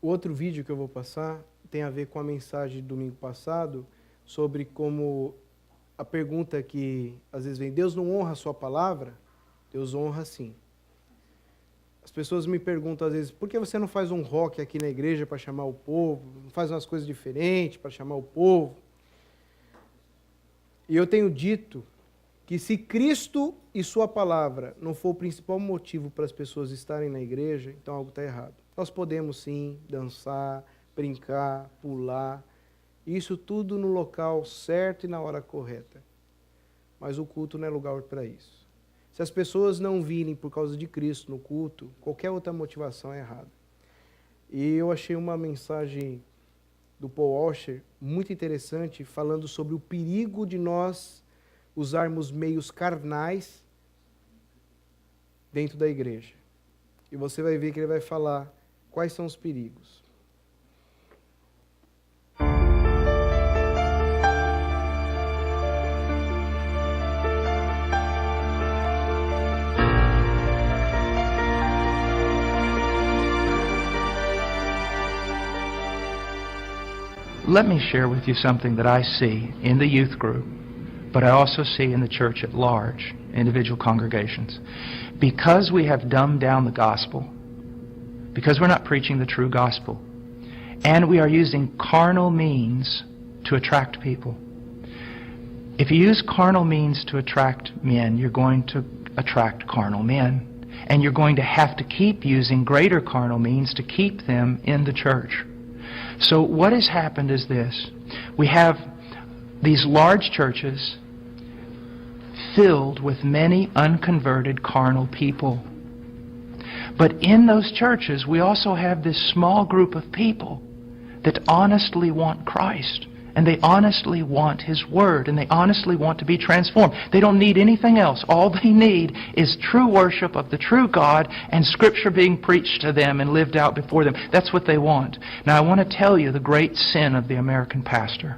O outro vídeo que eu vou passar tem a ver com a mensagem de domingo passado sobre como a pergunta que às vezes vem, Deus não honra a sua palavra? Deus honra sim. As pessoas me perguntam às vezes, por que você não faz um rock aqui na igreja para chamar o povo? Não faz umas coisas diferentes para chamar o povo? E eu tenho dito que se Cristo e sua palavra não for o principal motivo para as pessoas estarem na igreja, então algo está errado. Nós podemos sim dançar, brincar, pular, isso tudo no local certo e na hora correta. Mas o culto não é lugar para isso. Se as pessoas não virem por causa de Cristo no culto, qualquer outra motivação é errada. E eu achei uma mensagem do Paul Washer muito interessante, falando sobre o perigo de nós usarmos meios carnais dentro da igreja. E você vai ver que ele vai falar quais são os perigos. Let me share with you something that I see in the youth group, but I also see in the church at large, individual congregations. Because we have dumbed down the gospel, because we're not preaching the true gospel, and we are using carnal means to attract people. If you use carnal means to attract men, you're going to attract carnal men. And you're going to have to keep using greater carnal means to keep them in the church. So what has happened is this. We have these large churches filled with many unconverted carnal people. But in those churches, we also have this small group of people that honestly want Christ. And they honestly want His Word. And they honestly want to be transformed. They don't need anything else. All they need is true worship of the true God and Scripture being preached to them and lived out before them. That's what they want. Now I want to tell you the great sin of the American pastor.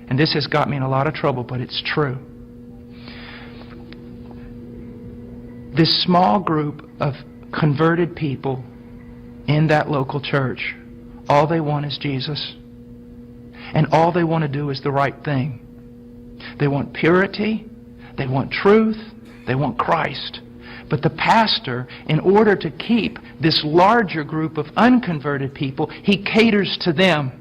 And this has got me in a lot of trouble, but it's true. This small group of converted people in that local church, all they want is Jesus. And all they want to do is the right thing. They want purity, they want truth, they want Christ. But the pastor, in order to keep this larger group of unconverted people, he caters to them.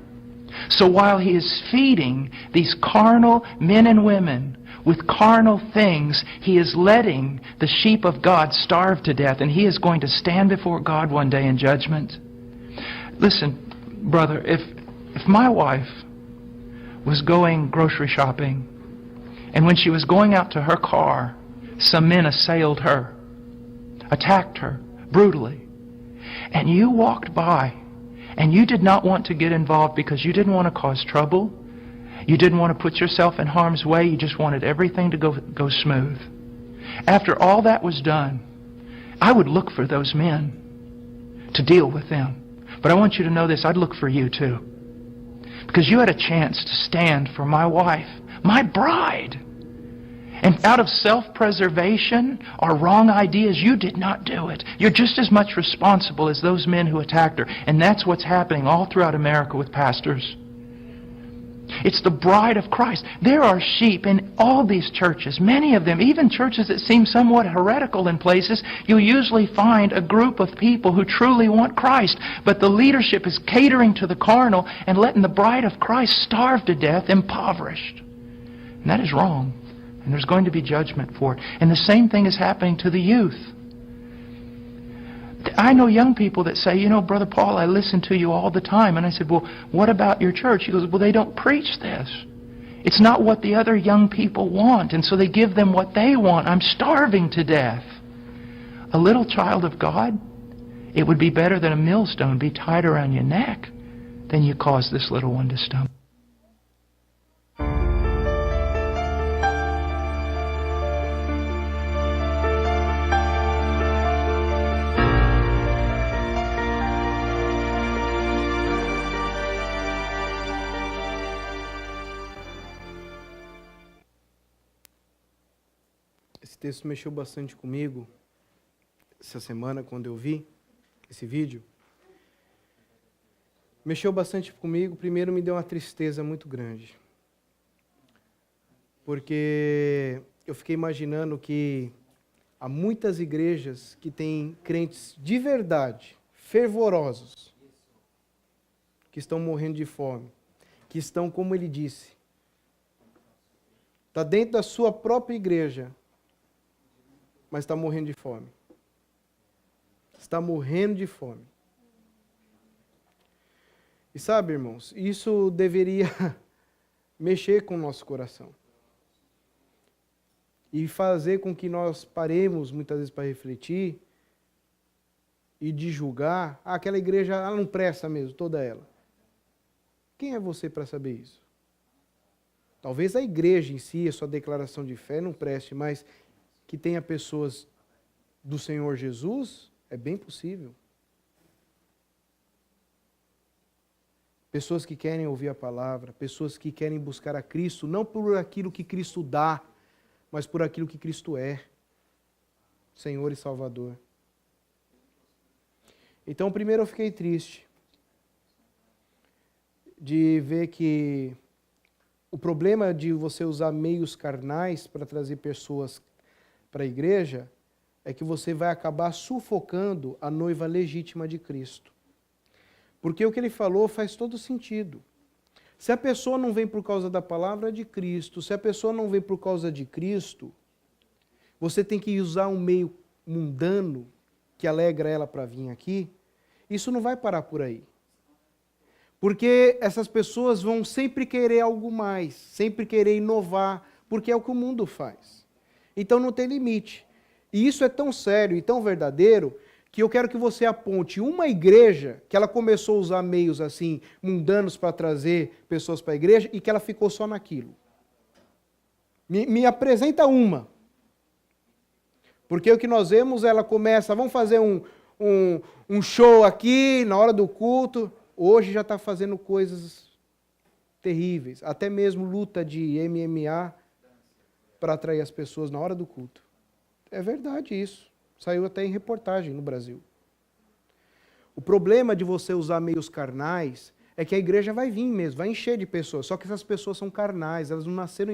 So while he is feeding these carnal men and women with carnal things, he is letting the sheep of God starve to death, and he is going to stand before God one day in judgment. Listen, brother, if my wife was going grocery shopping, and when she was going out to her car, some men assailed her, attacked her brutally, and you walked by, and you did not want to get involved because you didn't want to cause trouble, you didn't want to put yourself in harm's way, you just wanted everything to go smooth. After all that was done, I would look for those men to deal with them. But I want you to know this, I'd look for you too. Because you had a chance to stand for my wife, my bride. And out of self-preservation or wrong ideas, you did not do it. You're just as much responsible as those men who attacked her. And that's what's happening all throughout America with pastors. It's the bride of Christ. There are sheep in all these churches, many of them, even churches that seem somewhat heretical in places. You'll usually find a group of people who truly want Christ, but the leadership is catering to the carnal and letting the bride of Christ starve to death, impoverished. And that is wrong. And there's going to be judgment for it. And the same thing is happening to the youth. I know young people that say, you know, Brother Paul, I listen to you all the time. And I said, well, what about your church? He goes, well, they don't preach this. It's not what the other young people want. And so they give them what they want. I'm starving to death. A little child of God, it would be better than a millstone be tied around your neck than you cause this little one to stumble. Esse texto mexeu bastante comigo essa semana, quando eu vi esse vídeo. Mexeu bastante comigo. Primeiro, me deu uma tristeza muito grande. Porque eu fiquei imaginando que há muitas igrejas que têm crentes de verdade, fervorosos, que estão morrendo de fome, que estão, como ele disse, está dentro da sua própria igreja, mas está morrendo de fome. Está morrendo de fome. E sabe, irmãos, isso deveria mexer com o nosso coração. E fazer com que nós paremos, muitas vezes, para refletir e de julgar. Aquela igreja, ela não presta mesmo, toda ela. Quem é você para saber isso? Talvez a igreja em si, a sua declaração de fé não preste, mas que tenha pessoas do Senhor Jesus, é bem possível. Pessoas que querem ouvir a palavra, pessoas que querem buscar a Cristo, não por aquilo que Cristo dá, mas por aquilo que Cristo é, Senhor e Salvador. Então, primeiro eu fiquei triste de ver que o problema de você usar meios carnais para trazer pessoas para a igreja é que você vai acabar sufocando a noiva legítima de Cristo. Porque o que ele falou faz todo sentido. Se a pessoa não vem por causa da palavra de Cristo, se a pessoa não vem por causa de Cristo, você tem que usar um meio mundano que alegra ela para vir aqui. Isso não vai parar por aí. Porque essas pessoas vão sempre querer algo mais, sempre querer inovar, porque é o que o mundo faz. Então não tem limite. E isso é tão sério e tão verdadeiro que eu quero que você aponte uma igreja que ela começou a usar meios assim, mundanos para trazer pessoas para a igreja e que ela ficou só naquilo. Me apresenta uma. Porque o que nós vemos, ela começa, vamos fazer um show aqui na hora do culto. Hoje já está fazendo coisas terríveis, até mesmo luta de MMA para atrair as pessoas na hora do culto. É verdade isso. Saiu até em reportagem no Brasil. O problema de você usar meios carnais é que a igreja vai vir mesmo, vai encher de pessoas. Só que essas pessoas são carnais, elas não nasceram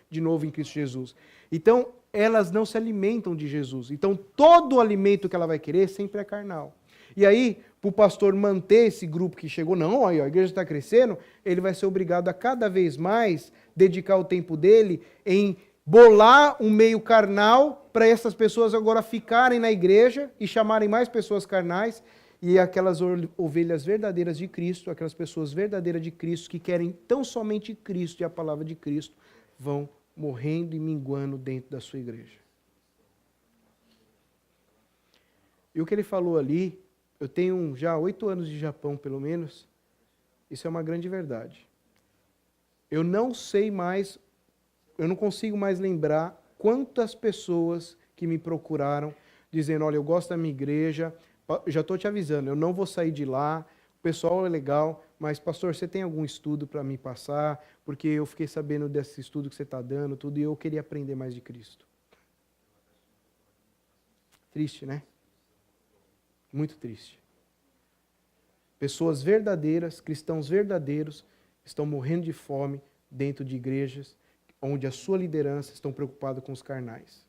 de novo em Cristo Jesus. Então, elas não se alimentam de Jesus. Então, todo o alimento que ela vai querer sempre é carnal. E aí, para o pastor manter esse grupo que chegou, não, aí a igreja está crescendo, ele vai ser obrigado a cada vez mais dedicar o tempo dele em bolar um meio carnal para essas pessoas agora ficarem na igreja e chamarem mais pessoas carnais e aquelas ovelhas verdadeiras de Cristo, aquelas pessoas verdadeiras de Cristo que querem tão somente Cristo e a palavra de Cristo, vão morrendo e minguando dentro da sua igreja. E o que ele falou ali, eu tenho já 8 anos de Japão, pelo menos, isso é uma grande verdade. Eu não sei mais, eu não consigo mais lembrar quantas pessoas que me procuraram, dizendo, olha, eu gosto da minha igreja, já estou te avisando, eu não vou sair de lá, o pessoal é legal, mas, pastor, você tem algum estudo para me passar? Porque eu fiquei sabendo desse estudo que você está dando, tudo, e eu queria aprender mais de Cristo. Triste, né? Muito triste. Pessoas verdadeiras, cristãos verdadeiros, estão morrendo de fome dentro de igrejas onde a sua liderança estão preocupada com os carnais.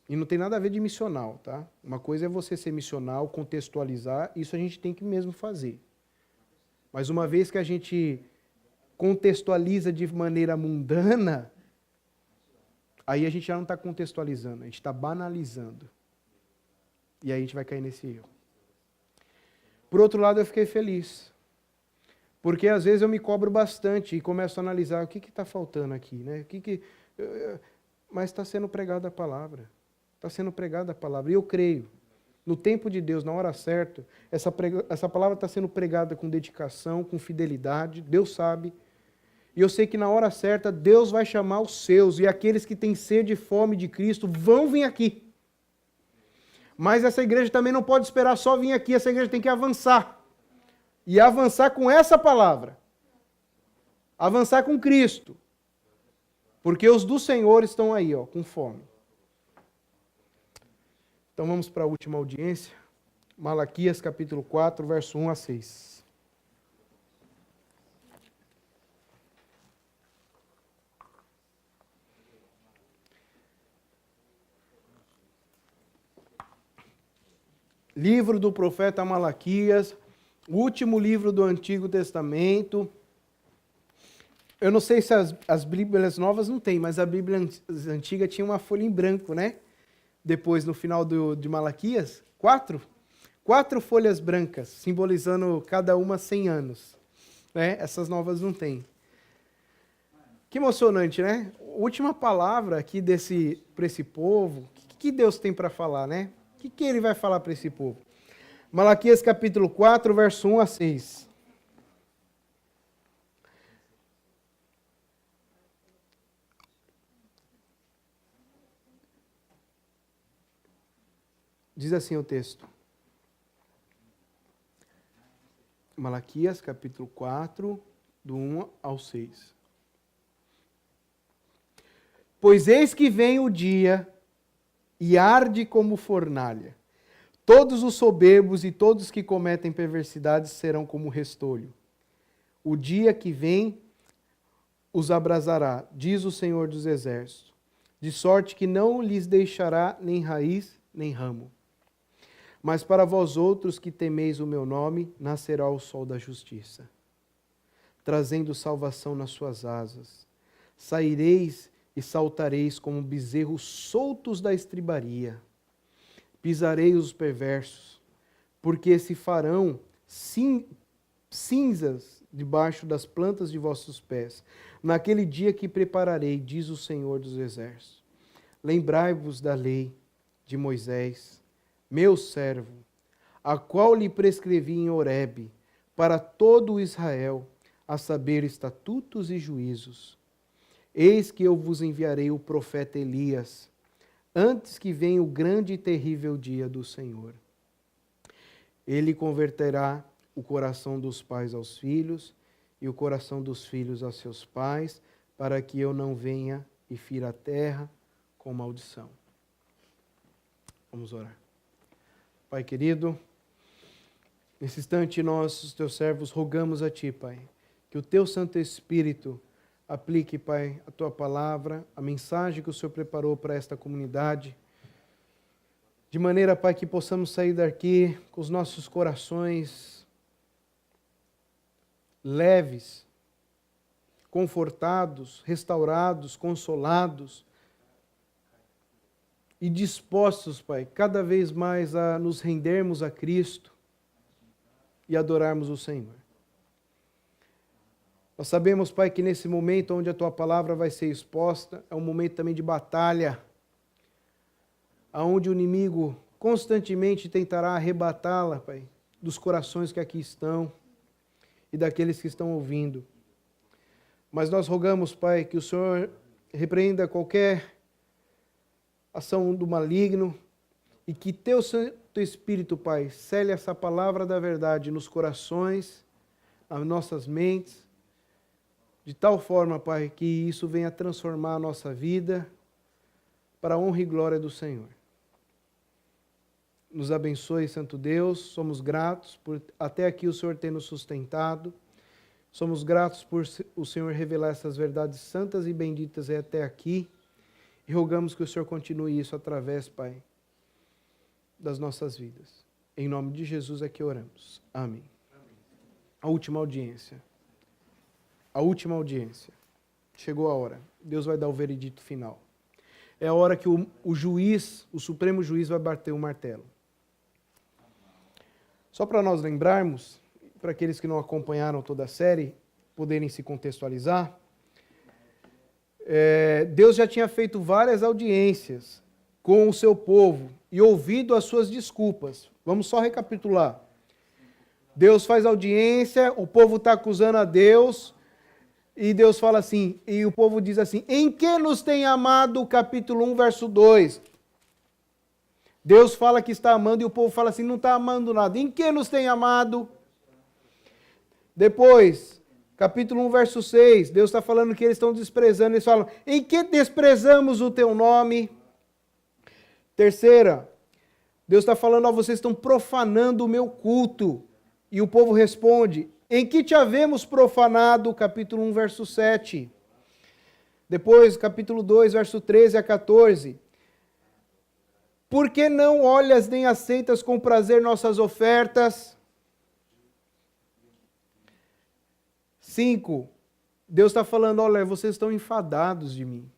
E não tem nada a ver de missional, tá? Uma coisa é você ser missional, contextualizar, isso a gente tem que mesmo fazer. Mas uma vez que a gente contextualiza de maneira mundana, aí a gente já não está contextualizando, a gente está banalizando. E aí a gente vai cair nesse erro. Por outro lado, eu fiquei feliz. Porque às vezes eu me cobro bastante e começo a analisar o que está faltando aqui, né? Mas está sendo pregada a palavra. Está sendo pregada a palavra. E eu creio, no tempo de Deus, na hora certa, essa palavra está sendo pregada com dedicação, com fidelidade, Deus sabe. E eu sei que na hora certa, Deus vai chamar os seus, e aqueles que têm sede e fome de Cristo vão vir aqui. Mas essa igreja também não pode esperar só vir aqui, essa igreja tem que avançar. E avançar com essa palavra. Avançar com Cristo. Porque os do Senhor estão aí, ó, com fome. Então vamos para a última audiência. Malaquias capítulo 4, verso 1 a 6. Livro do profeta Malaquias, o último livro do Antigo Testamento. Eu não sei se as Bíblias novas não tem, mas a Bíblia antiga tinha uma folha em branco, né? Depois, no final de Malaquias, 4 folhas brancas, simbolizando cada uma 100 anos. Né? Essas novas não tem. Que emocionante, né? Última palavra aqui para esse povo. O que Deus tem para falar, né? O que ele vai falar para esse povo? Malaquias capítulo 4, verso 1 a 6. Diz assim o texto. Malaquias capítulo 4, do 1 ao 6. Pois eis que vem o dia e arde como fornalha. Todos os soberbos e todos que cometem perversidades serão como restolho. O dia que vem os abrasará, diz o Senhor dos Exércitos, de sorte que não lhes deixará nem raiz nem ramo. Mas para vós outros que temeis o meu nome, nascerá o sol da justiça, trazendo salvação nas suas asas. Saireis e saltareis como bezerros soltos da estribaria. Pisarei os perversos, porque se farão cinzas debaixo das plantas de vossos pés. Naquele dia que prepararei, diz o Senhor dos Exércitos. Lembrai-vos da lei de Moisés, meu servo, a qual lhe prescrevi em Horebe, para todo Israel, a saber estatutos e juízos. Eis que eu vos enviarei o profeta Elias, antes que venha o grande e terrível dia do Senhor. Ele converterá o coração dos pais aos filhos e o coração dos filhos a seus pais, para que eu não venha e fira a terra com maldição. Vamos orar. Pai querido, nesse instante nós, os teus servos, rogamos a Ti, Pai, que o Teu Santo Espírito aplique, Pai, a Tua palavra, a mensagem que o Senhor preparou para esta comunidade, de maneira, Pai, que possamos sair daqui com os nossos corações leves, confortados, restaurados, consolados e dispostos, Pai, cada vez mais a nos rendermos a Cristo e adorarmos o Senhor. Nós sabemos, Pai, que nesse momento onde a Tua palavra vai ser exposta, é um momento também de batalha, onde o inimigo constantemente tentará arrebatá-la, Pai, dos corações que aqui estão e daqueles que estão ouvindo. Mas nós rogamos, Pai, que o Senhor repreenda qualquer ação do maligno e que Teu Santo Espírito, Pai, cele essa palavra da verdade nos corações, nas nossas mentes, de tal forma, Pai, que isso venha transformar a nossa vida para a honra e glória do Senhor. Nos abençoe, Santo Deus, somos gratos por até aqui o Senhor ter nos sustentado, somos gratos por o Senhor revelar essas verdades santas e benditas até aqui, e rogamos que o Senhor continue isso através, Pai, das nossas vidas. Em nome de Jesus é que oramos. Amém. A última audiência. A última audiência. Chegou a hora. Deus vai dar o veredito final. É a hora que o juiz, o Supremo Juiz, vai bater o martelo. Só para nós lembrarmos, para aqueles que não acompanharam toda a série, poderem se contextualizar, Deus já tinha feito várias audiências com o seu povo e ouvido as suas desculpas. Vamos só recapitular. Deus faz audiência, o povo está acusando a Deus, e Deus fala assim, e o povo diz assim, em que nos tem amado, capítulo 1, verso 2. Deus fala que está amando e o povo fala assim, não está amando nada. Em que nos tem amado? Depois, Capítulo 1, verso 6, Deus está falando que eles estão desprezando. Eles falam, em que desprezamos o teu nome? Terceira, Deus está falando, ó, vocês estão profanando o meu culto. E o povo responde, em que te havemos profanado? Capítulo 1, verso 7. Depois, capítulo 2, verso 13 a 14. Por que não olhas nem aceitas com prazer nossas ofertas? 5. Deus está falando, olha, vocês estão enfadados de mim.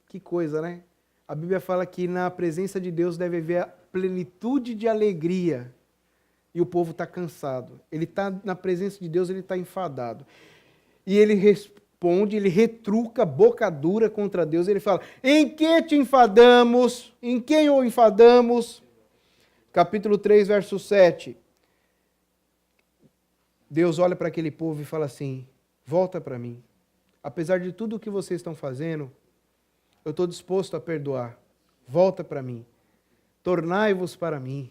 Que coisa, né? A Bíblia fala que na presença de Deus deve haver a plenitude de alegria. E o povo está cansado. Ele está na presença de Deus, ele está enfadado. E ele responde, ele retruca boca dura contra Deus. Ele fala, em que te enfadamos? Em quem o enfadamos? Capítulo 3, verso 7. Deus olha para aquele povo e fala assim, volta para mim. Apesar de tudo o que vocês estão fazendo, eu estou disposto a perdoar. Volta para mim. Tornai-vos para mim.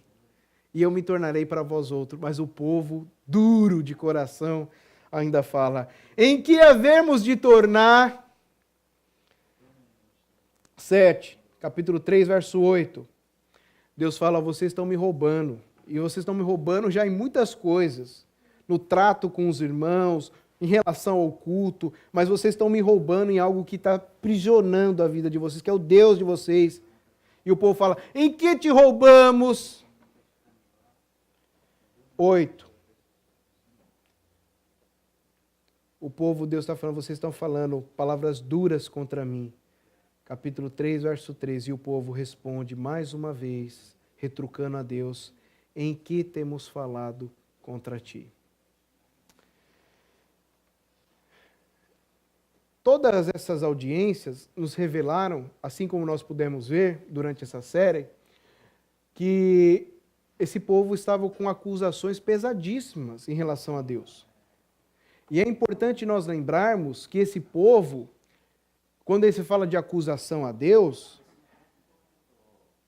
E eu me tornarei para vós outros. Mas o povo, duro de coração, ainda fala, em que havermos de tornar? 7, capítulo 3, verso 8. Deus fala, vocês estão me roubando. E vocês estão me roubando já em muitas coisas. No trato com os irmãos, em relação ao culto, mas vocês estão me roubando em algo que está aprisionando a vida de vocês, que é o Deus de vocês. E o povo fala, em que te roubamos? 8. O povo, Deus está falando, vocês estão falando palavras duras contra mim. Capítulo 3, verso 13. E o povo responde mais uma vez, retrucando a Deus, em que temos falado contra ti? Todas essas audiências nos revelaram, assim como nós pudemos ver durante essa série, que esse povo estava com acusações pesadíssimas em relação a Deus. E é importante nós lembrarmos que esse povo, quando ele se fala de acusação a Deus,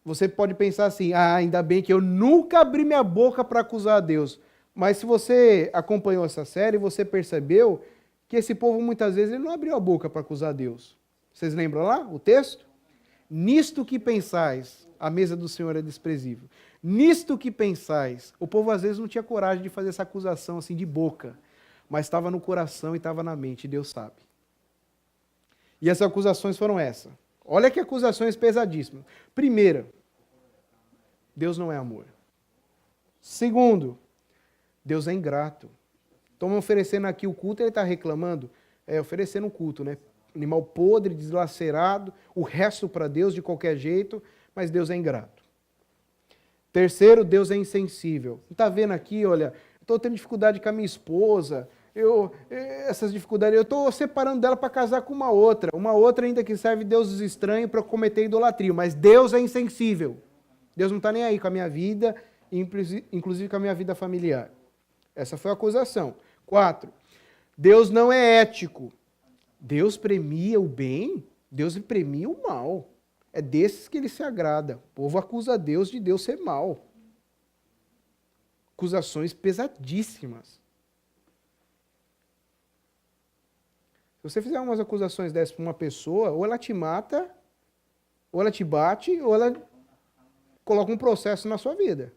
você pode pensar assim, ainda bem que eu nunca abri minha boca para acusar a Deus. Mas se você acompanhou essa série, você percebeu que esse povo muitas vezes ele não abriu a boca para acusar a Deus. Vocês lembram lá o texto? Nisto que pensais, a mesa do Senhor é desprezível. Nisto que pensais, o povo às vezes não tinha coragem de fazer essa acusação assim de boca, mas estava no coração e estava na mente, e Deus sabe. E essas acusações foram essas. Olha que acusações pesadíssimas. Primeira, Deus não é amor. Segundo, Deus é ingrato. Estão oferecendo aqui o culto, ele está reclamando, oferecendo um culto, né? Animal podre, deslacerado, o resto para Deus de qualquer jeito, mas Deus é ingrato. Terceiro, Deus é insensível. Está vendo aqui, olha, estou tendo dificuldade com a minha esposa, essas dificuldades, eu estou separando dela para casar com uma outra ainda que serve deuses estranhos para cometer idolatria, mas Deus é insensível. Deus não está nem aí com a minha vida, inclusive com a minha vida familiar. Essa foi a acusação. 4. Deus não é ético. Deus premia o bem, Deus premia o mal. É desses que ele se agrada. O povo acusa Deus de Deus ser mal. Acusações pesadíssimas. Se você fizer umas acusações dessas para uma pessoa, ou ela te mata, ou ela te bate, ou ela coloca um processo na sua vida.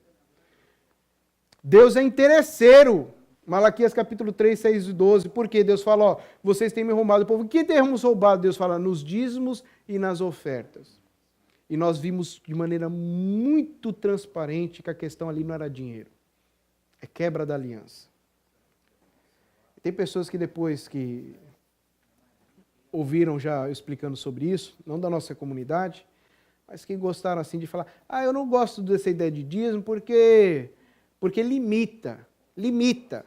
Deus é interesseiro. Malaquias capítulo 3, 6 e 12. Por quê? Deus fala, ó, vocês têm me roubado. O povo, o que termos roubado? Deus fala, nos dízimos e nas ofertas. E nós vimos de maneira muito transparente que a questão ali não era dinheiro. É quebra da aliança. Tem pessoas que depois que ouviram já eu explicando sobre isso, não da nossa comunidade, mas que gostaram assim de falar, eu não gosto dessa ideia de dízimo porque limita.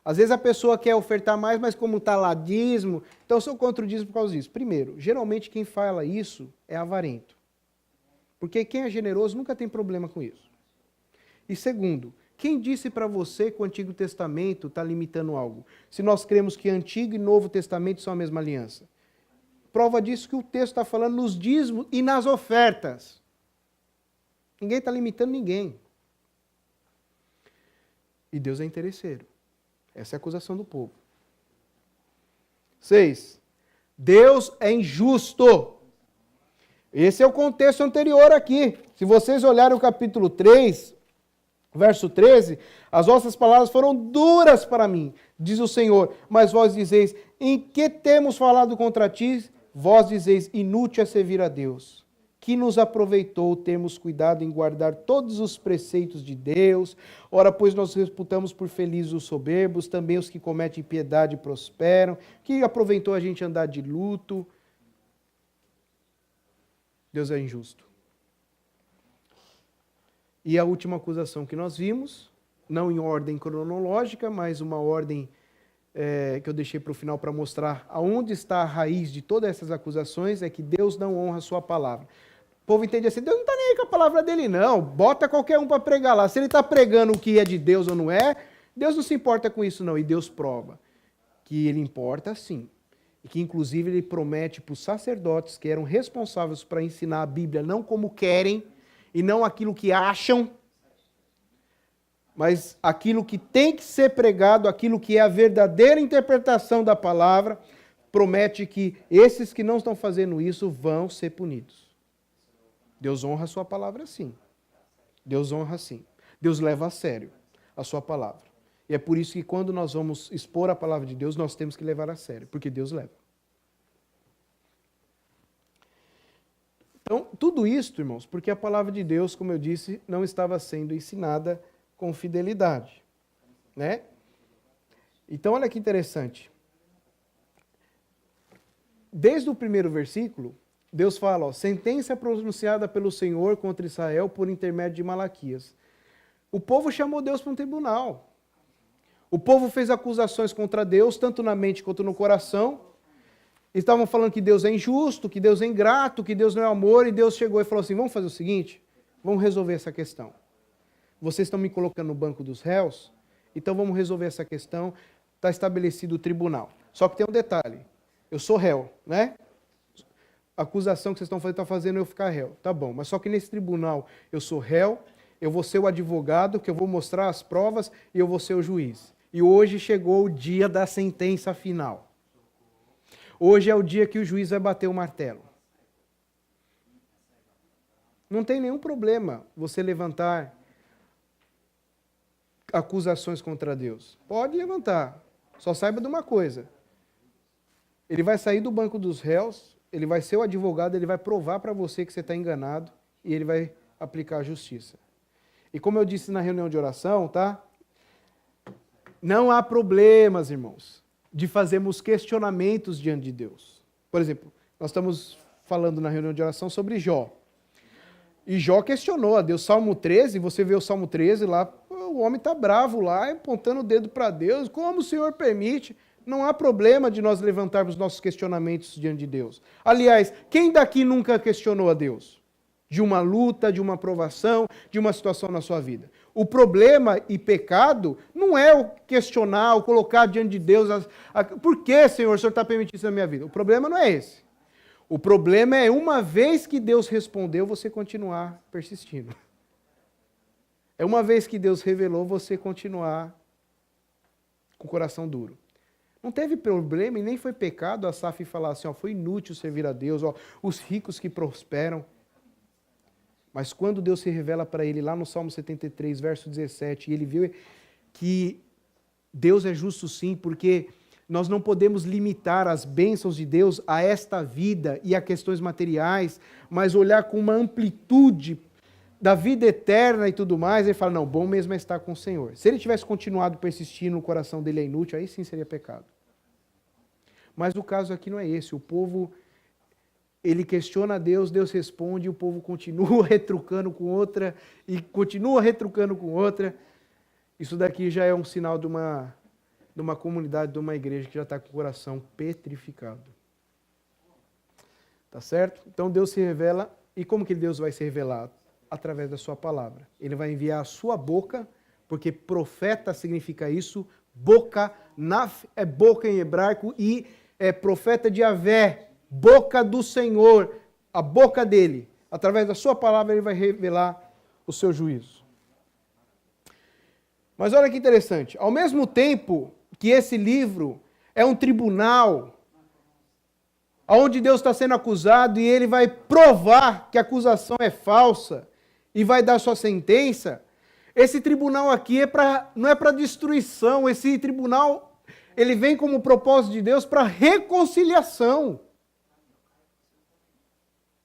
Às vezes a pessoa quer ofertar mais, mas como está lá dízimo, então eu sou contra o dízimo por causa disso. Primeiro, geralmente quem fala isso é avarento. Porque quem é generoso nunca tem problema com isso. E segundo, quem disse para você que o Antigo Testamento está limitando algo? Se nós cremos que Antigo e Novo Testamento são a mesma aliança. Prova disso que o texto está falando nos dízimos e nas ofertas. Ninguém está limitando ninguém. E Deus é interesseiro. Essa é a acusação do povo. 6. Deus é injusto. Esse é o contexto anterior aqui. Se vocês olharem o capítulo 3, verso 13, as vossas palavras foram duras para mim, diz o Senhor, mas vós dizeis, em que temos falado contra ti? Vós dizeis, inútil é servir a Deus. Que nos aproveitou termos cuidado em guardar todos os preceitos de Deus. Ora, pois nós reputamos por felizes os soberbos, também os que cometem impiedade prosperam. Que aproveitou a gente andar de luto. Deus é injusto. E a última acusação que nós vimos, não em ordem cronológica, mas uma ordem que eu deixei para o final para mostrar aonde está a raiz de todas essas acusações, é que Deus não honra a sua palavra. O povo entende assim, Deus não está nem aí com a palavra dele não, bota qualquer um para pregar lá. Se ele está pregando o que é de Deus ou não é, Deus não se importa com isso não, e Deus prova que ele importa sim. E que inclusive ele promete para os sacerdotes que eram responsáveis para ensinar a Bíblia não como querem, e não aquilo que acham, mas aquilo que tem que ser pregado, aquilo que é a verdadeira interpretação da palavra, promete que esses que não estão fazendo isso vão ser punidos. Deus honra a sua palavra sim. Deus honra sim. Deus leva a sério a sua palavra. E é por isso que quando nós vamos expor a palavra de Deus, nós temos que levar a sério, porque Deus leva. Então, tudo isso, irmãos, porque a palavra de Deus, como eu disse, não estava sendo ensinada com fidelidade, né? Então, olha que interessante. Desde o primeiro versículo, Deus fala, ó, sentença pronunciada pelo Senhor contra Israel por intermédio de Malaquias. O povo chamou Deus para um tribunal. O povo fez acusações contra Deus, tanto na mente quanto no coração. Estavam falando que Deus é injusto, que Deus é ingrato, que Deus não é amor, e Deus chegou e falou assim, vamos fazer o seguinte, vamos resolver essa questão. Vocês estão me colocando no banco dos réus, então vamos resolver essa questão, está estabelecido o tribunal. Só que tem um detalhe, eu sou réu, né? A acusação que vocês estão fazendo está fazendo eu ficar réu, tá bom, mas só que nesse tribunal eu sou réu, eu vou ser o advogado, que eu vou mostrar as provas, e eu vou ser o juiz. E hoje chegou o dia da sentença final. Hoje é o dia que o juiz vai bater o martelo. Não tem nenhum problema você levantar acusações contra Deus. Pode levantar. Só saiba de uma coisa. Ele vai sair do banco dos réus, ele vai ser o advogado, ele vai provar para você que você está enganado e ele vai aplicar a justiça. E como eu disse na reunião de oração, tá? Não há problemas, irmãos, de fazermos questionamentos diante de Deus. Por exemplo, nós estamos falando na reunião de oração sobre Jó. E Jó questionou a Deus. Salmo 13, você vê o Salmo 13 lá, o homem está bravo lá, apontando o dedo para Deus. Como o Senhor permite? Não há problema de nós levantarmos nossos questionamentos diante de Deus. Aliás, quem daqui nunca questionou a Deus? De uma luta, de uma provação, de uma situação na sua vida. O problema e pecado não é o questionar, o colocar diante de Deus, por que, Senhor, o Senhor está permitindo isso na minha vida? O problema não é esse. O problema é, uma vez que Deus respondeu, você continuar persistindo. É uma vez que Deus revelou, você continuar com o coração duro. Não teve problema e nem foi pecado Asaf falar assim, ó, foi inútil servir a Deus, ó, os ricos que prosperam. Mas quando Deus se revela para ele lá no Salmo 73, verso 17, e ele viu que Deus é justo sim, porque nós não podemos limitar as bênçãos de Deus a esta vida e a questões materiais, mas olhar com uma amplitude da vida eterna e tudo mais, ele fala, não, bom mesmo é estar com o Senhor. Se ele tivesse continuado persistindo, o coração dele é inútil, aí sim seria pecado. Mas o caso aqui não é esse, o povo, ele questiona a Deus, Deus responde, e o povo continua retrucando com outra, e continua retrucando com outra. Isso daqui já é um sinal de uma comunidade, de uma igreja que já está com o coração petrificado. Tá certo? Então Deus se revela, e como que Deus vai se revelar? Através da sua palavra. Ele vai enviar a sua boca, porque profeta significa isso, boca, naf é boca em hebraico, e é profeta de Yahvé, boca do Senhor, a boca dele. Através da sua palavra ele vai revelar o seu juízo. Mas olha que interessante, ao mesmo tempo que esse livro é um tribunal onde Deus está sendo acusado e ele vai provar que a acusação é falsa e vai dar sua sentença, esse tribunal aqui não é para destruição, esse tribunal ele vem como propósito de Deus para reconciliação.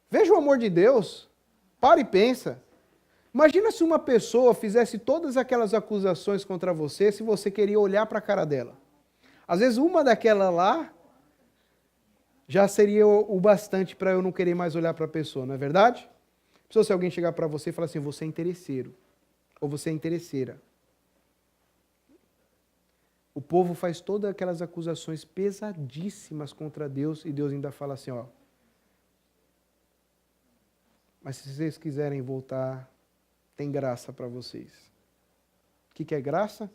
Veja o amor de Deus, para e pensa. Imagina se uma pessoa fizesse todas aquelas acusações contra você se você queria olhar para a cara dela. Às vezes uma daquela lá já seria o bastante para eu não querer mais olhar para a pessoa, não é verdade? Se alguém chegar para você e falar assim, você é interesseiro, ou você é interesseira. O povo faz todas aquelas acusações pesadíssimas contra Deus e Deus ainda fala assim, ó. Mas se vocês quiserem voltar, tem graça para vocês. O que é graça?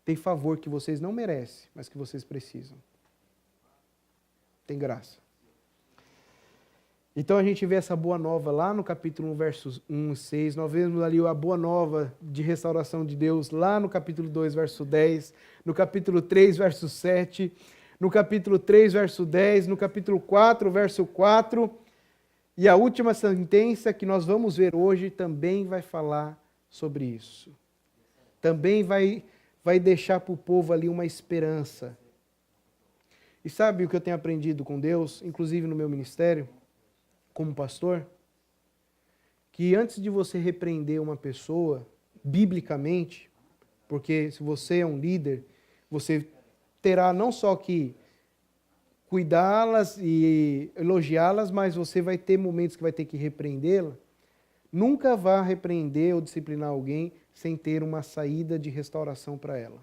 Tem favor que vocês não merecem, mas que vocês precisam. Tem graça. Então a gente vê essa boa nova lá no capítulo 1, versos 1 e 6. Nós vemos ali a boa nova de restauração de Deus lá no capítulo 2, verso 10. No capítulo 3, verso 7. No capítulo 3, verso 10. No capítulo 4, verso 4. E a última sentença que nós vamos ver hoje também vai falar sobre isso. Também vai deixar para o povo ali uma esperança. E sabe o que eu tenho aprendido com Deus, inclusive no meu ministério, como pastor? Que antes de você repreender uma pessoa, biblicamente, porque se você é um líder, você terá não só que cuidá-las e elogiá-las, mas você vai ter momentos que vai ter que repreendê-la. Nunca vá repreender ou disciplinar alguém sem ter uma saída de restauração para ela.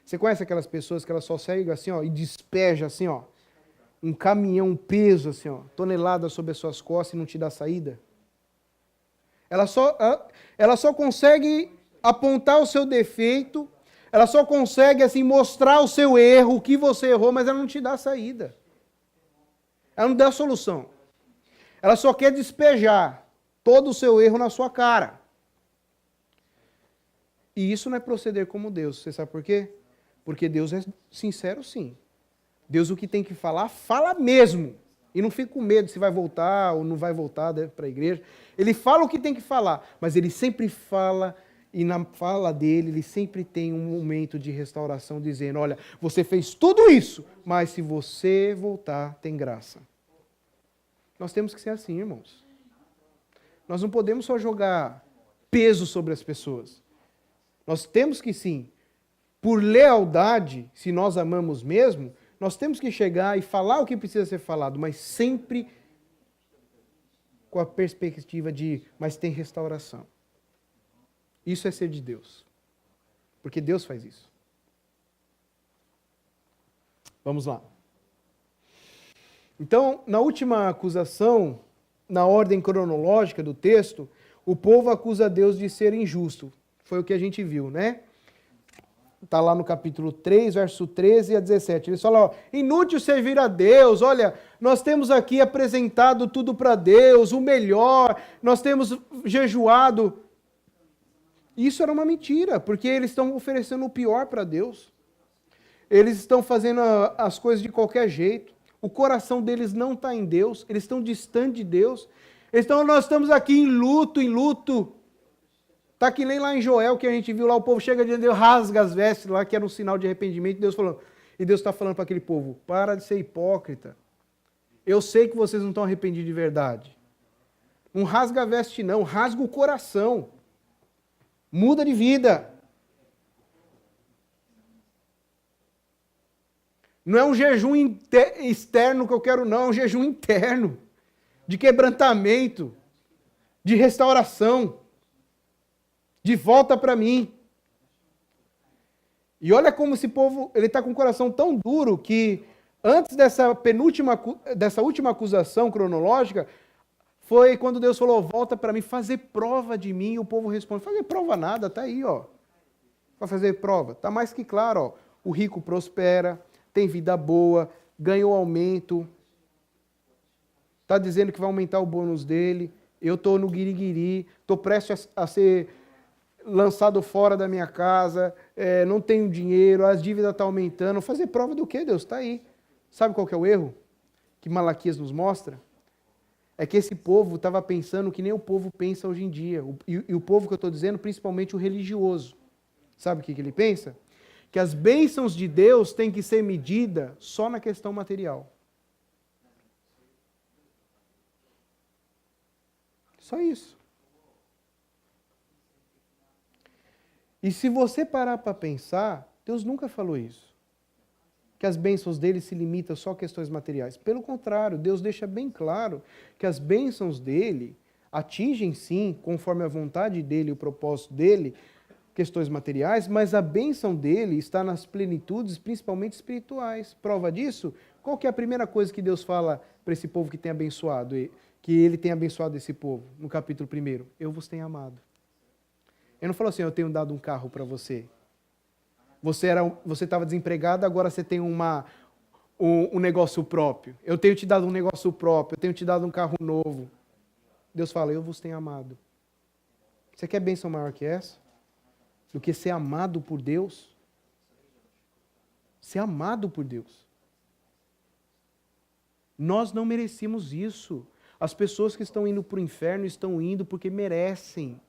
Você conhece aquelas pessoas que elas só seguem assim, ó, e despeja assim, ó, um caminhão, um peso assim, ó, tonelada sobre as suas costas e não te dá saída? Ela só consegue apontar o seu defeito, ela só consegue assim mostrar o seu erro, o que você errou, mas ela não te dá saída. Ela não dá solução. Ela só quer despejar todo o seu erro na sua cara. E isso não é proceder como Deus. Você sabe por quê? Porque Deus é sincero, sim. Deus o que tem que falar, fala mesmo. E não fica com medo se vai voltar ou não vai voltar para a igreja. Ele fala o que tem que falar, mas ele sempre fala, e na fala dele, ele sempre tem um momento de restauração, dizendo, olha, você fez tudo isso, mas se você voltar, tem graça. Nós temos que ser assim, irmãos. Nós não podemos só jogar peso sobre as pessoas. Nós temos que, sim, por lealdade, se nós amamos mesmo, nós temos que chegar e falar o que precisa ser falado, mas sempre com a perspectiva de, mas tem restauração. Isso é ser de Deus. Porque Deus faz isso. Vamos lá. Então, na última acusação, na ordem cronológica do texto, o povo acusa Deus de ser injusto. Foi o que a gente viu, né? Está lá no capítulo 3, verso 13 a 17. Eles falam, ó, inútil servir a Deus, olha, nós temos aqui apresentado tudo para Deus, o melhor, nós temos jejuado. Isso era uma mentira, porque eles estão oferecendo o pior para Deus. Eles estão fazendo as coisas de qualquer jeito. O coração deles não está em Deus, eles estão distantes de Deus. Então nós estamos aqui em luto. Está que nem lá em Joel, que a gente viu lá, o povo chega diante de Deus, rasga as vestes lá, que era um sinal de arrependimento. E Deus está falando para aquele povo, para de ser hipócrita. Eu sei que vocês não estão arrependidos de verdade. Não rasga a veste não, rasga o coração. Muda de vida. Não é um jejum externo que eu quero, não. É um jejum interno. De quebrantamento. De restauração. De volta para mim. E olha como esse povo, ele está com o coração tão duro que antes dessa última acusação cronológica, foi quando Deus falou, volta para mim, fazer prova de mim, e o povo responde, fazer prova nada, está aí, ó. Para fazer prova, está mais que claro, ó. O rico prospera, tem vida boa, ganhou aumento, está dizendo que vai aumentar o bônus dele, eu estou no guiriguiri, estou prestes a ser lançado fora da minha casa, não tenho dinheiro, as dívidas estão aumentando, fazer prova do quê, Deus? Está aí. Sabe qual que é o erro? que Malaquias nos mostra é que esse povo estava pensando que nem o povo pensa hoje em dia. E o povo que eu estou dizendo, principalmente o religioso. Sabe o que ele pensa? Que as bênçãos de Deus têm que ser medidas só na questão material. Só isso. E se você parar para pensar, Deus nunca falou isso. Que as bênçãos dele se limitam só a questões materiais. Pelo contrário, Deus deixa bem claro que as bênçãos dele atingem sim, conforme a vontade dele e o propósito dele, questões materiais, mas a bênção dele está nas plenitudes, principalmente espirituais. Prova disso, qual que é a primeira coisa que Deus fala para esse povo que tem abençoado, que ele tem abençoado esse povo? No capítulo 1, eu vos tenho amado. Ele não falou assim, eu tenho dado um carro para você. Você estava desempregado, agora você tem um negócio próprio. Eu tenho te dado um negócio próprio, eu tenho te dado um carro novo. Deus fala, eu vos tenho amado. Você quer bênção maior que essa? Do que ser amado por Deus? Ser amado por Deus. Nós não merecemos isso. As pessoas que estão indo para o inferno estão indo porque merecem.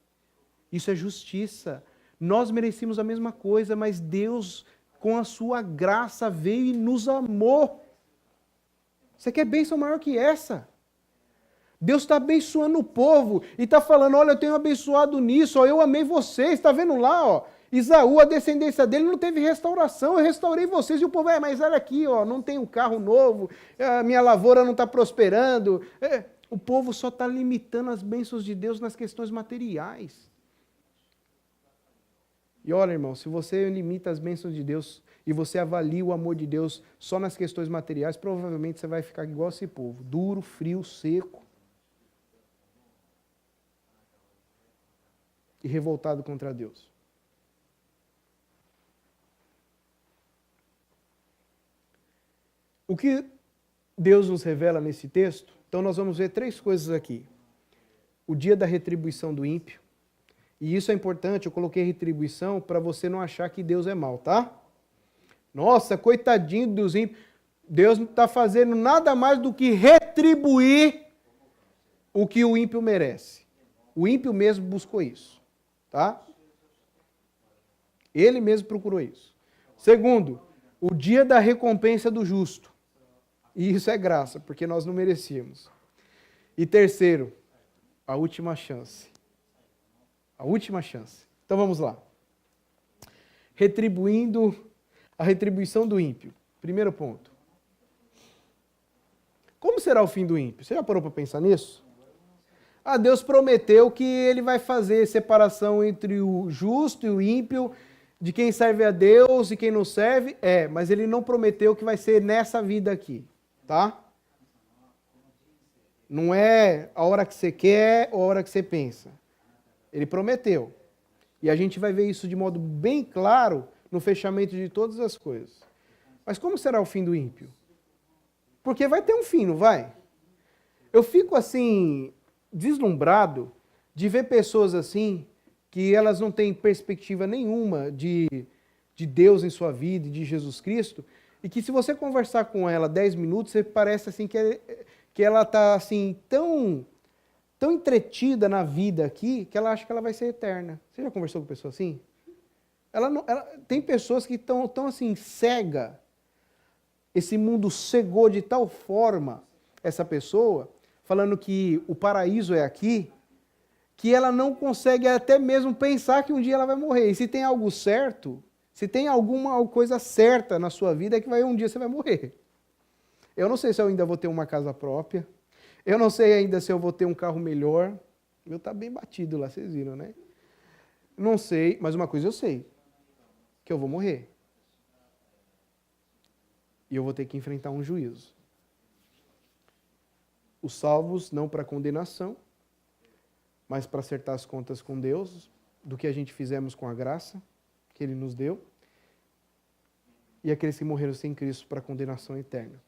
Isso é justiça. Nós merecíamos a mesma coisa, mas Deus, com a sua graça, veio e nos amou. Você quer bênção maior que essa? Deus está abençoando o povo e está falando, olha, eu tenho abençoado nisso, ó, eu amei vocês, está vendo lá, ó, Isaú, a descendência dele não teve restauração, eu restaurei vocês, e o povo, mas olha aqui, ó, não tem um carro novo, a minha lavoura não está prosperando. O povo só está limitando as bênçãos de Deus nas questões materiais. E olha, irmão, se você limita as bênçãos de Deus e você avalia o amor de Deus só nas questões materiais, provavelmente você vai ficar igual esse povo, duro, frio, seco e revoltado contra Deus. O que Deus nos revela nesse texto? Então nós vamos ver 3 coisas aqui. O dia da retribuição do ímpio. E isso é importante, eu coloquei retribuição para você não achar que Deus é mau, tá? Nossa, coitadinho dos ímpios. Deus não está fazendo nada mais do que retribuir o que o ímpio merece. O ímpio mesmo buscou isso, tá? Ele mesmo procurou isso. Segundo, o dia da recompensa do justo. E isso é graça, porque nós não merecíamos. E terceiro, a última chance. A última chance. Então vamos lá. A retribuição do ímpio. Primeiro ponto. Como será o fim do ímpio? Você já parou para pensar nisso? Deus prometeu que ele vai fazer separação entre o justo e o ímpio, de quem serve a Deus e quem não serve. Mas ele não prometeu que vai ser nessa vida aqui, tá? Não é a hora que você quer ou a hora que você pensa. Ele prometeu. E a gente vai ver isso de modo bem claro no fechamento de todas as coisas. Mas como será o fim do ímpio? Porque vai ter um fim, não vai? Eu fico assim, deslumbrado de ver pessoas assim, que elas não têm perspectiva nenhuma de Deus em sua vida e de Jesus Cristo, e que se você conversar com ela 10 minutos, você parece assim que ela está assim, tão entretida na vida aqui, que ela acha que ela vai ser eterna. Você já conversou com pessoa assim? Tem pessoas que estão assim, cega. Esse mundo cegou de tal forma essa pessoa, falando que o paraíso é aqui, que ela não consegue até mesmo pensar que um dia ela vai morrer. E se tem algo certo, se tem alguma coisa certa na sua vida, é que um dia você vai morrer. Eu não sei se eu ainda vou ter uma casa própria, eu não sei ainda se eu vou ter um carro melhor. O meu tá bem batido lá, vocês viram, né? Não sei, mas uma coisa eu sei, que eu vou morrer. E eu vou ter que enfrentar um juízo. Os salvos não para condenação, mas para acertar as contas com Deus, do que a gente fizemos com a graça que Ele nos deu, e aqueles que morreram sem Cristo para condenação eterna.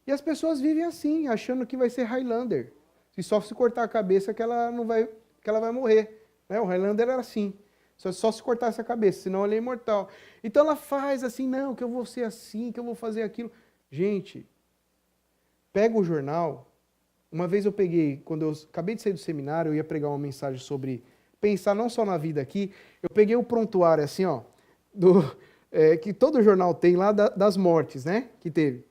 E as pessoas vivem assim, achando que vai ser Highlander. E só se cortar a cabeça que ela vai morrer. Né? O Highlander era assim. Só se cortasse a cabeça, senão ele é imortal. Então ela faz assim, não, que eu vou ser assim, que eu vou fazer aquilo. Gente, pega o jornal. Uma vez eu peguei, quando eu acabei de sair do seminário, eu ia pregar uma mensagem sobre pensar não só na vida aqui, eu peguei o prontuário assim, ó, que todo jornal tem lá das mortes, né, que teve.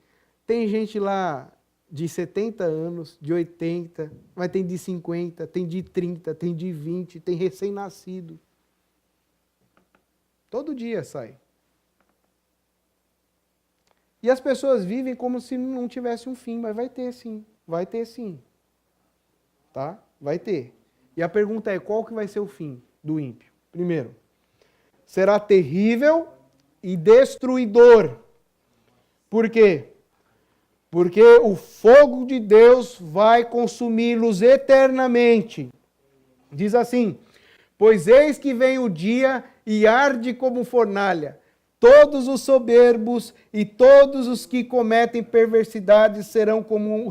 Tem gente lá de 70 anos, de 80, mas tem de 50, tem de 30, tem de 20, tem recém-nascido. Todo dia sai. E as pessoas vivem como se não tivesse um fim, mas vai ter sim. Vai ter sim. Tá? Vai ter. E a pergunta é, qual que vai ser o fim do ímpio? Primeiro, será terrível e destruidor. Por quê? Porque o fogo de Deus vai consumi-los eternamente. Diz assim, pois eis que vem o dia e arde como fornalha. Todos os soberbos e todos os que cometem perversidades serão como um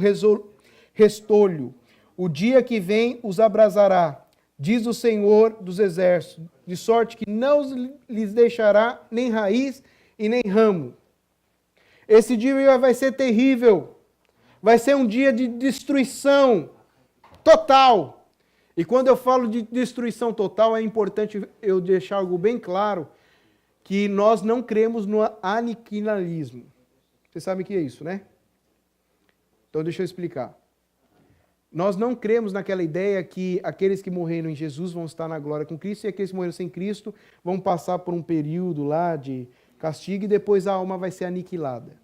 restolho. O dia que vem os abrasará, diz o Senhor dos Exércitos, de sorte que não lhes deixará nem raiz e nem ramo. Esse dia vai ser terrível, vai ser um dia de destruição total. E quando eu falo de destruição total, é importante eu deixar algo bem claro, que nós não cremos no aniquilismo. Vocês sabem o que é isso, né? Então deixa eu explicar. Nós não cremos naquela ideia que aqueles que morreram em Jesus vão estar na glória com Cristo e aqueles que morreram sem Cristo vão passar por um período lá de castigo e depois a alma vai ser aniquilada,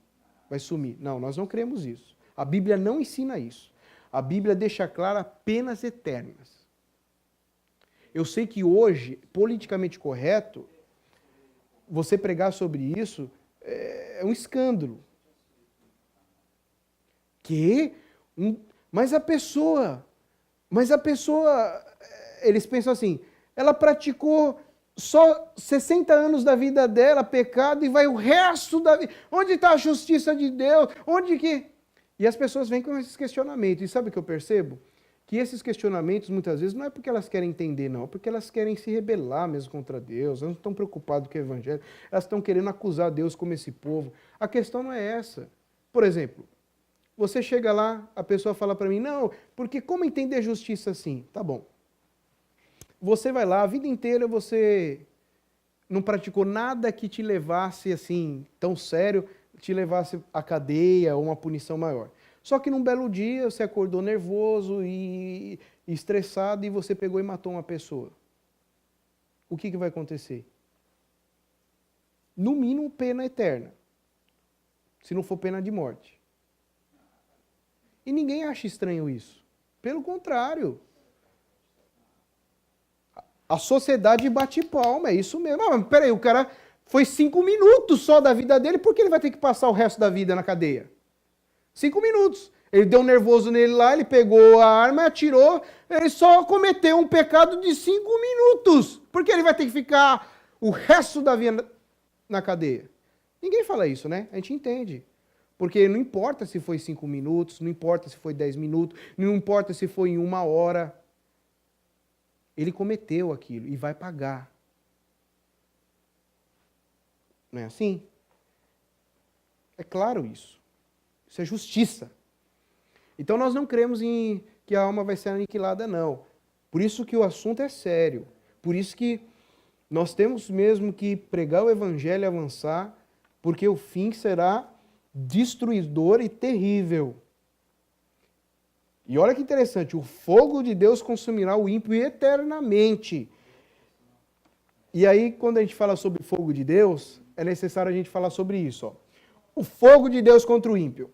vai sumir. Não, nós não cremos isso. A Bíblia não ensina isso. A Bíblia deixa claro penas eternas. Eu sei que hoje, politicamente correto, você pregar sobre isso é um escândalo. Mas a pessoa, eles pensam assim, ela praticou só 60 anos da vida dela, pecado, e vai o resto da vida. Onde está a justiça de Deus? Onde que... E as pessoas vêm com esses questionamentos. E sabe o que eu percebo? Que esses questionamentos, muitas vezes, não é porque elas querem entender, não. É porque elas querem se rebelar mesmo contra Deus. Elas não estão preocupadas com o Evangelho. Elas estão querendo acusar Deus como esse povo. A questão não é essa. Por exemplo, você chega lá, a pessoa fala para mim, não, porque como entender justiça assim? Tá bom. Você vai lá, a vida inteira você não praticou nada que te levasse assim, tão sério, te levasse à cadeia ou uma punição maior. Só que num belo dia você acordou nervoso e estressado e você pegou e matou uma pessoa. O que vai acontecer? No mínimo pena eterna. Se não for pena de morte. E ninguém acha estranho isso. Pelo contrário. A sociedade bate palma, é isso mesmo. Não, mas peraí, o cara foi 5 minutos só da vida dele, por que ele vai ter que passar o resto da vida na cadeia? 5 minutos. Ele deu um nervoso nele lá, ele pegou a arma e atirou, ele só cometeu um pecado de 5 minutos. Por que ele vai ter que ficar o resto da vida na cadeia? Ninguém fala isso, né? A gente entende. Porque não importa se foi 5 minutos, não importa se foi 10 minutos, não importa se foi em 1 hora. Ele cometeu aquilo e vai pagar. Não é assim? É claro isso. Isso é justiça. Então nós não cremos em que a alma vai ser aniquilada, não. Por isso que o assunto é sério. Por isso que nós temos mesmo que pregar o Evangelho e avançar, porque o fim será destruidor e terrível. E olha que interessante, o fogo de Deus consumirá o ímpio eternamente. E aí, quando a gente fala sobre o fogo de Deus, é necessário a gente falar sobre isso. Ó. O fogo de Deus contra o ímpio.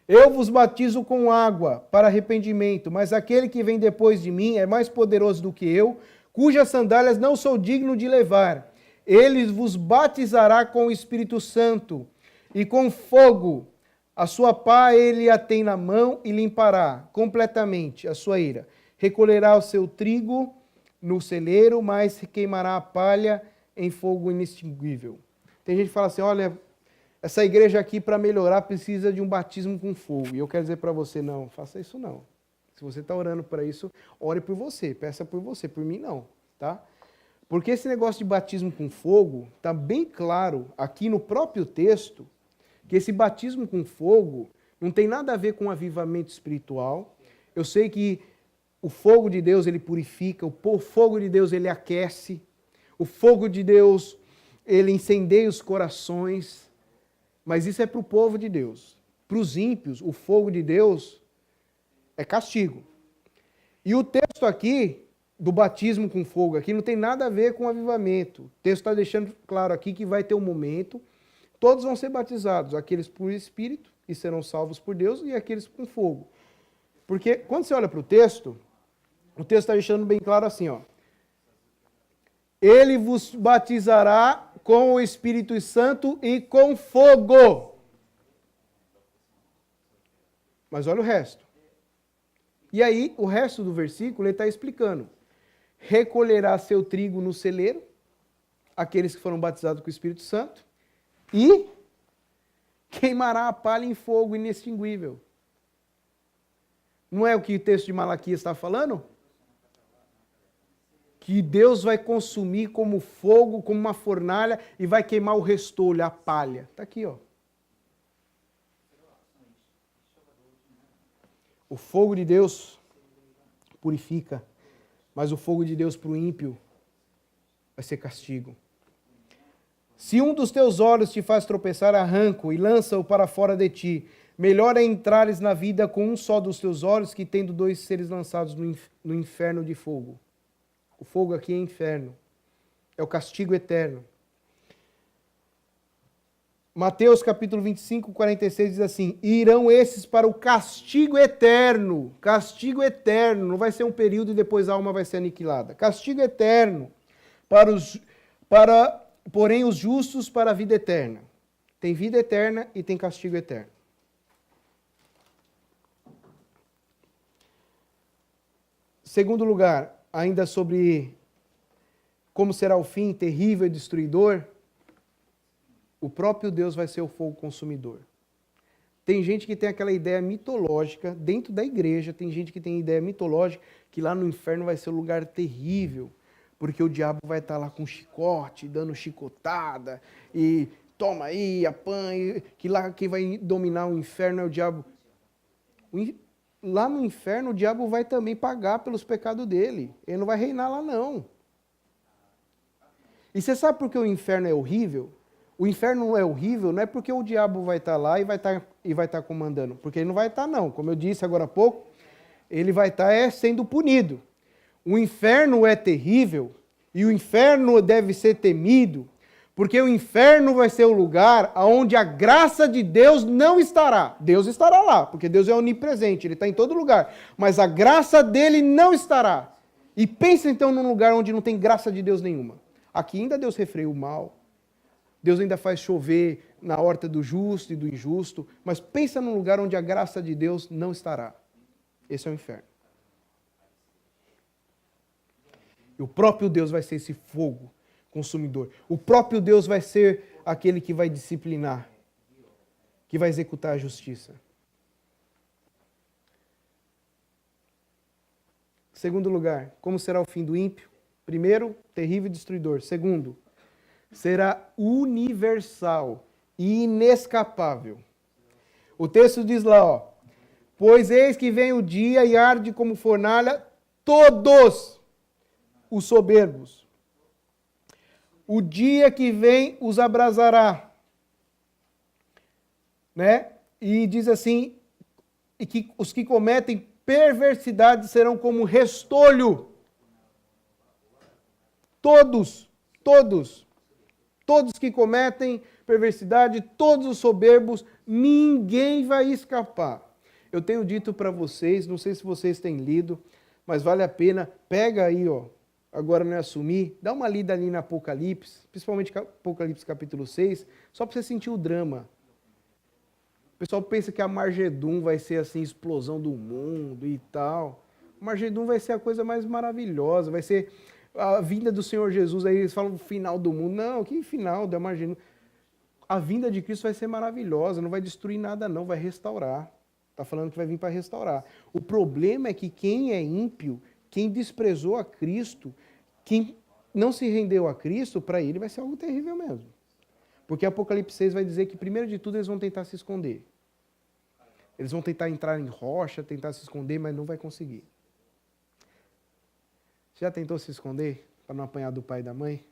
Eu vos batizo com água para arrependimento, mas aquele que vem depois de mim é mais poderoso do que eu, cujas sandálias não sou digno de levar. Ele vos batizará com o Espírito Santo e com fogo. A sua pá ele a tem na mão e limpará completamente a sua ira. Recolherá o seu trigo no celeiro, mas queimará a palha em fogo inextinguível. Tem gente que fala assim, olha, essa igreja aqui para melhorar precisa de um batismo com fogo. E eu quero dizer para você, não, faça isso não. Se você está orando para isso, ore por você, peça por você, por mim não, tá? Porque esse negócio de batismo com fogo está bem claro aqui no próprio texto, que esse batismo com fogo não tem nada a ver com avivamento espiritual. Eu sei que o fogo de Deus, ele purifica, o fogo de Deus, ele aquece, o fogo de Deus, ele incendeia os corações, mas isso é para o povo de Deus. Para os ímpios, o fogo de Deus é castigo. E o texto aqui, do batismo com fogo, aqui não tem nada a ver com avivamento. O texto está deixando claro aqui que vai ter um momento, todos vão ser batizados, aqueles por Espírito, e serão salvos por Deus, e aqueles com fogo. Porque quando você olha para o texto está deixando bem claro assim, ó. Ele vos batizará com o Espírito Santo e com fogo. Mas olha o resto. E aí, o resto do versículo, ele está explicando. Recolherá seu trigo no celeiro, aqueles que foram batizados com o Espírito Santo, e queimará a palha em fogo inextinguível. Não é o que o texto de Malaquias está falando? Que Deus vai consumir como fogo, como uma fornalha, e vai queimar o restolho, a palha. Está aqui, ó. O fogo de Deus purifica, mas o fogo de Deus para o ímpio vai ser castigo. Se um dos teus olhos te faz tropeçar, arranca-o e lança-o para fora de ti. Melhor é entrares na vida com um só dos teus olhos que tendo dois seres lançados no inferno de fogo. O fogo aqui é inferno. É o castigo eterno. Mateus capítulo 25, 46 diz assim: e irão esses para o castigo eterno. Castigo eterno. Não vai ser um período e depois a alma vai ser aniquilada. Castigo eterno. Porém os justos para a vida eterna. Tem vida eterna e tem castigo eterno. Segundo lugar, ainda sobre como será o fim terrível e destruidor, o próprio Deus vai ser o fogo consumidor. Tem gente que tem aquela ideia mitológica, dentro da igreja, tem gente que tem ideia mitológica que lá no inferno vai ser um lugar terrível, porque o diabo vai estar lá com chicote, dando chicotada, e toma aí, apanha, que lá quem vai dominar o inferno é o diabo. Lá no inferno o diabo vai também pagar pelos pecados dele, ele não vai reinar lá não. E você sabe por que o inferno é horrível? O inferno não é horrível, não é porque o diabo vai estar lá e vai estar comandando, porque ele não vai estar não, como eu disse agora há pouco, ele vai estar sendo punido. O inferno é terrível e o inferno deve ser temido, porque o inferno vai ser o lugar onde a graça de Deus não estará. Deus estará lá, porque Deus é onipresente, Ele está em todo lugar, mas a graça dele não estará. E pensa então num lugar onde não tem graça de Deus nenhuma. Aqui ainda Deus refreia o mal, Deus ainda faz chover na horta do justo e do injusto, mas pensa num lugar onde a graça de Deus não estará. Esse é o inferno. E o próprio Deus vai ser esse fogo consumidor. O próprio Deus vai ser aquele que vai disciplinar, que vai executar a justiça. Segundo lugar, como será o fim do ímpio? Primeiro, terrível e destruidor. Segundo, será universal e inescapável. O texto diz lá, ó, pois eis que vem o dia e arde como fornalha todos os soberbos. O dia que vem os abrasará. Né? E diz assim, e que os que cometem perversidade serão como restolho. Todos que cometem perversidade, todos os soberbos, ninguém vai escapar. Eu tenho dito para vocês, não sei se vocês têm lido, mas vale a pena, pega aí, ó, agora não é assumir, dá uma lida ali no Apocalipse, principalmente Apocalipse capítulo 6, só para você sentir o drama. O pessoal pensa que a Margedum vai ser assim, explosão do mundo e tal. O Margedum vai ser a coisa mais maravilhosa, vai ser a vinda do Senhor Jesus, aí eles falam final do mundo. Não, que final da Margedum? A vinda de Cristo vai ser maravilhosa, não vai destruir nada não, vai restaurar. Está falando que vai vir para restaurar. O problema é que quem é ímpio, quem desprezou a Cristo, quem não se rendeu a Cristo, para ele vai ser algo terrível mesmo. Porque Apocalipse 6 vai dizer que, primeiro de tudo, eles vão tentar se esconder. Eles vão tentar entrar em rocha, tentar se esconder, mas não vai conseguir. Já tentou se esconder para não apanhar do pai e da mãe?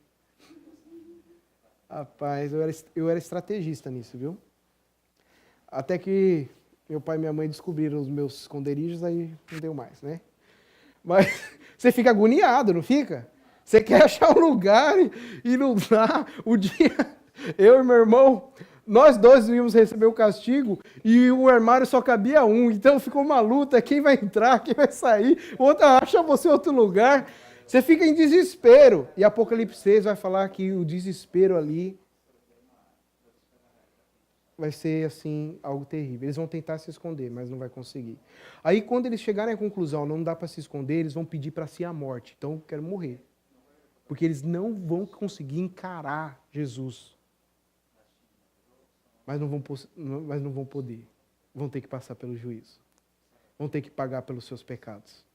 Rapaz, eu era estrategista nisso, viu? Até que meu pai e minha mãe descobriram os meus esconderijos, aí não deu mais, né? Mas você fica agoniado, não fica? Você quer achar um lugar e não dá. O dia, eu e meu irmão, nós dois íamos receber o castigo e o armário só cabia um. Então ficou uma luta, quem vai entrar, quem vai sair. O outro acha você outro lugar. Você fica em desespero. E Apocalipse 6 vai falar que o desespero ali vai ser, assim, algo terrível. Eles vão tentar se esconder, mas não vai conseguir. Aí, quando eles chegarem à conclusão, não dá para se esconder, eles vão pedir para si a morte. Então, eu quero morrer. Porque eles não vão conseguir encarar Jesus. Mas não vão poder. Vão ter que passar pelo juízo. Vão ter que pagar pelos seus pecados.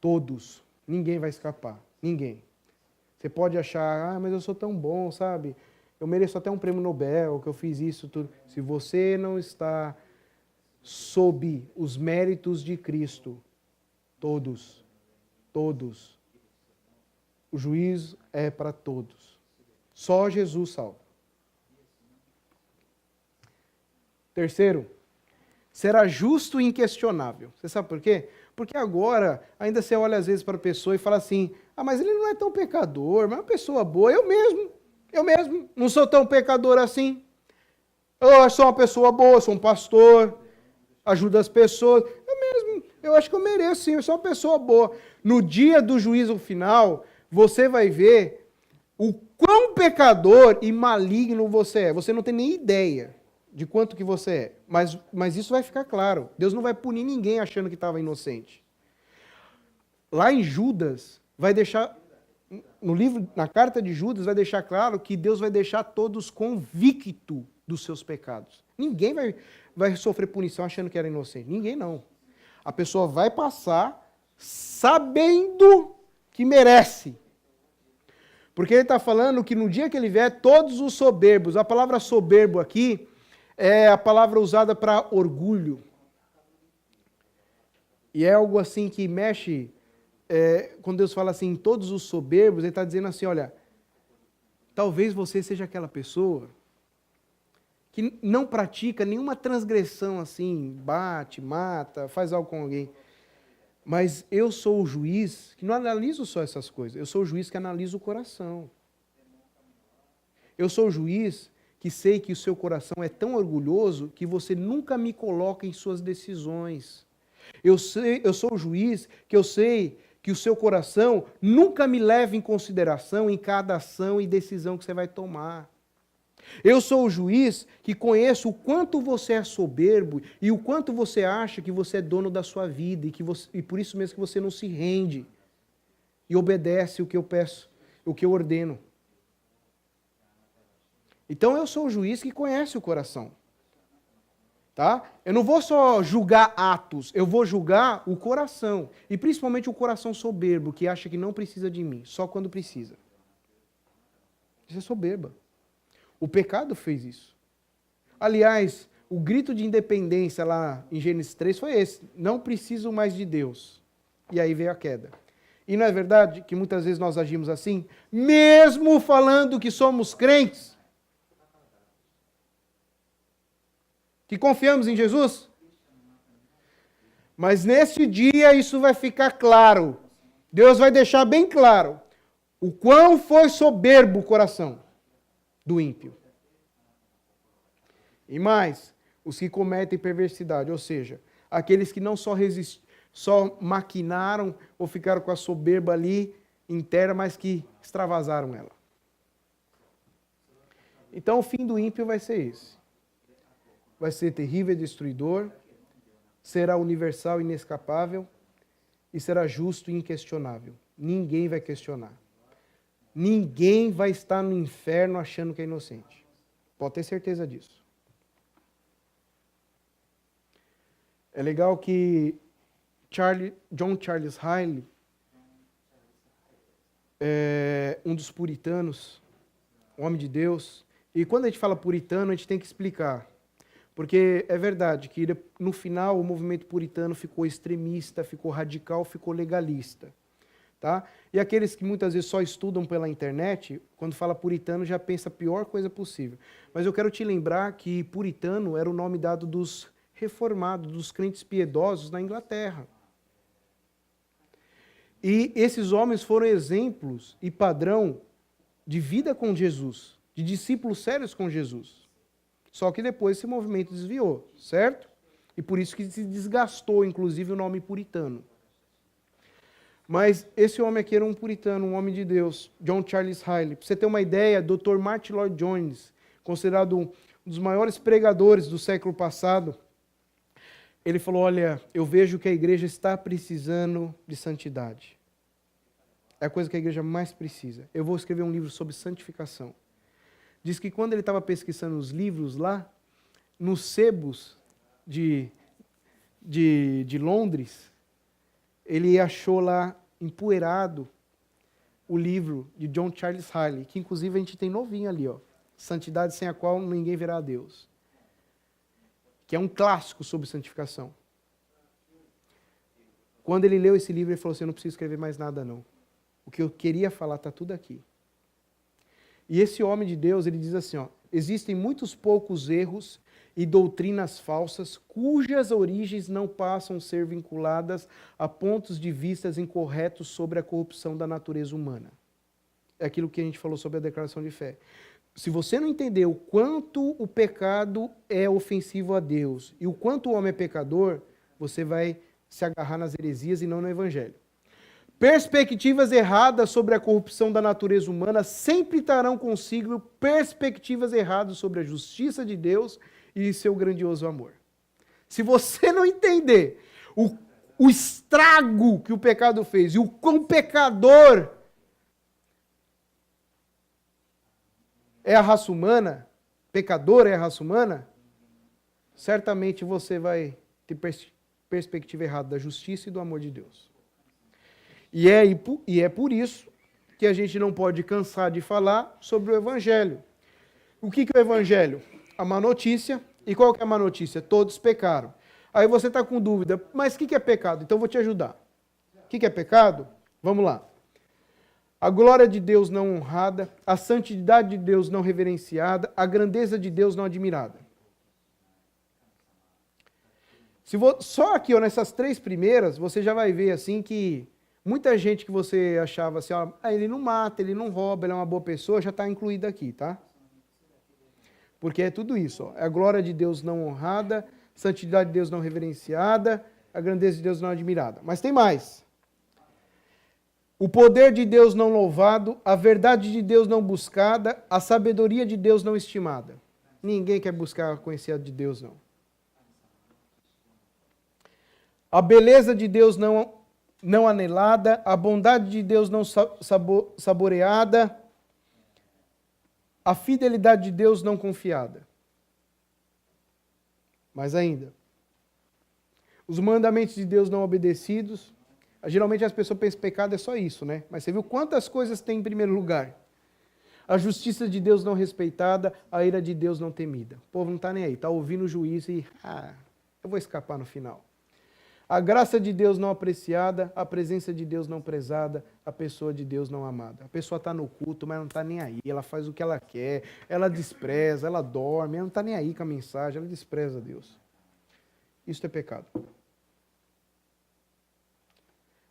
Todos. Ninguém vai escapar. Ninguém. Você pode achar, mas eu sou tão bom, sabe? Eu mereço até um prêmio Nobel, que eu fiz isso, tudo. Se você não está sob os méritos de Cristo, todos, o juízo é para todos. Só Jesus salva. Terceiro, será justo e inquestionável. Você sabe por quê? Porque agora, ainda você olha às vezes para a pessoa e fala assim, mas ele não é tão pecador, mas é uma pessoa boa. Eu mesmo, não sou tão pecador assim. Eu sou uma pessoa boa, sou um pastor, ajudo as pessoas. Eu acho que eu mereço sim, eu sou uma pessoa boa. No dia do juízo final, você vai ver o quão pecador e maligno você é. Você não tem nem ideia de quanto que você é. Mas isso vai ficar claro. Deus não vai punir ninguém achando que estava inocente. Lá em Judas, vai deixar, no livro, na carta de Judas, vai deixar claro que Deus vai deixar todos convictos dos seus pecados. Ninguém vai sofrer punição achando que era inocente. Ninguém não. A pessoa vai passar sabendo que merece. Porque ele está falando que no dia que ele vier, todos os soberbos, a palavra soberbo aqui é a palavra usada para orgulho. E é algo assim que mexe, quando Deus fala assim, todos os soberbos, ele está dizendo assim, olha, talvez você seja aquela pessoa que não pratica nenhuma transgressão assim, bate, mata, faz algo com alguém. Mas eu sou o juiz que não analiso só essas coisas, eu sou o juiz que analisa o coração. Eu sou o juiz que sei que o seu coração é tão orgulhoso que você nunca me coloca em suas decisões. Eu sou o juiz que eu sei que o seu coração nunca me leva em consideração em cada ação e decisão que você vai tomar. Eu sou o juiz que conheço o quanto você é soberbo e o quanto você acha que você é dono da sua vida e por isso mesmo que você não se rende e obedece o que eu peço, o que eu ordeno. Então eu sou o juiz que conhece o coração. Tá? Eu não vou só julgar atos, eu vou julgar o coração. E principalmente o coração soberbo, que acha que não precisa de mim, só quando precisa. Isso é soberba. O pecado fez isso. Aliás, o grito de independência lá em Gênesis 3 foi esse: não preciso mais de Deus. E aí veio a queda. E não é verdade que muitas vezes nós agimos assim, mesmo falando que somos crentes? Que confiamos em Jesus? Mas nesse dia isso vai ficar claro. Deus vai deixar bem claro o quão foi soberbo o coração do ímpio. E mais, os que cometem perversidade, ou seja, aqueles que não só maquinaram ou ficaram com a soberba ali interna, mas que extravasaram ela. Então o fim do ímpio vai ser esse. Vai ser terrível e destruidor, será universal e inescapável e será justo e inquestionável. Ninguém vai questionar. Ninguém vai estar no inferno achando que é inocente. Pode ter certeza disso. É legal que John Charles Riley, um dos puritanos, um homem de Deus. E quando a gente fala puritano, a gente tem que explicar. Porque é verdade que no final o movimento puritano ficou extremista, ficou radical, ficou legalista. Tá? E aqueles que muitas vezes só estudam pela internet, quando fala puritano já pensa a pior coisa possível. Mas eu quero te lembrar que puritano era o nome dado dos reformados, dos crentes piedosos na Inglaterra. E esses homens foram exemplos e padrão de vida com Jesus, de discípulos sérios com Jesus. Só que depois esse movimento desviou, certo? E por isso que se desgastou, inclusive, o nome puritano. Mas esse homem aqui era um puritano, um homem de Deus, John Charles Riley. Para você ter uma ideia, Dr. Martin Lloyd-Jones, considerado um dos maiores pregadores do século passado, ele falou, olha, eu vejo que a igreja está precisando de santidade. É a coisa que a igreja mais precisa. Eu vou escrever um livro sobre santificação. Diz que quando ele estava pesquisando os livros lá, nos sebos de Londres, ele achou lá empoeirado o livro de John Charles Riley, que inclusive a gente tem novinho ali, ó, Santidade sem a qual ninguém verá a Deus, que é um clássico sobre santificação. Quando ele leu esse livro, ele falou assim, eu não preciso escrever mais nada não. O que eu queria falar está tudo aqui. E esse homem de Deus, ele diz assim, ó, existem muitos poucos erros e doutrinas falsas cujas origens não passam a ser vinculadas a pontos de vistas incorretos sobre a corrupção da natureza humana. É aquilo que a gente falou sobre a declaração de fé. Se você não entender o quanto o pecado é ofensivo a Deus e o quanto o homem é pecador, você vai se agarrar nas heresias e não no evangelho. Perspectivas erradas sobre a corrupção da natureza humana sempre trarão consigo perspectivas erradas sobre a justiça de Deus e seu grandioso amor. Se você não entender o estrago que o pecado fez e o quão pecador é a raça humana, pecador é a raça humana, certamente você vai ter perspectiva errada da justiça e do amor de Deus. E é por isso que a gente não pode cansar de falar sobre o Evangelho. O que é o Evangelho? A má notícia. E qual que é a má notícia? Todos pecaram. Aí você está com dúvida, mas o que é pecado? Então eu vou te ajudar. O que é pecado? Vamos lá. A glória de Deus não honrada, a santidade de Deus não reverenciada, a grandeza de Deus não admirada. Só aqui, ó, nessas três primeiras, você já vai ver assim que muita gente que você achava assim, ó, ele não mata, ele não rouba, ele é uma boa pessoa, já está incluída aqui, tá? Porque é tudo isso, ó, é a glória de Deus não honrada, a santidade de Deus não reverenciada, a grandeza de Deus não admirada. Mas tem mais. O poder de Deus não louvado, a verdade de Deus não buscada, a sabedoria de Deus não estimada. Ninguém quer buscar conhecer a de Deus, não. A beleza de Deus não anelada, a bondade de Deus não saboreada, a fidelidade de Deus não confiada. Mais ainda, os mandamentos de Deus não obedecidos. Geralmente as pessoas pensam que pecado é só isso, né? Mas você viu quantas coisas tem em primeiro lugar? A justiça de Deus não respeitada, a ira de Deus não temida. O povo não está nem aí, está ouvindo o juiz e, eu vou escapar no final. A graça de Deus não apreciada, a presença de Deus não prezada, a pessoa de Deus não amada. A pessoa está no culto, mas não está nem aí, ela faz o que ela quer, ela despreza, ela dorme, ela não está nem aí com a mensagem, ela despreza Deus. Isso é pecado.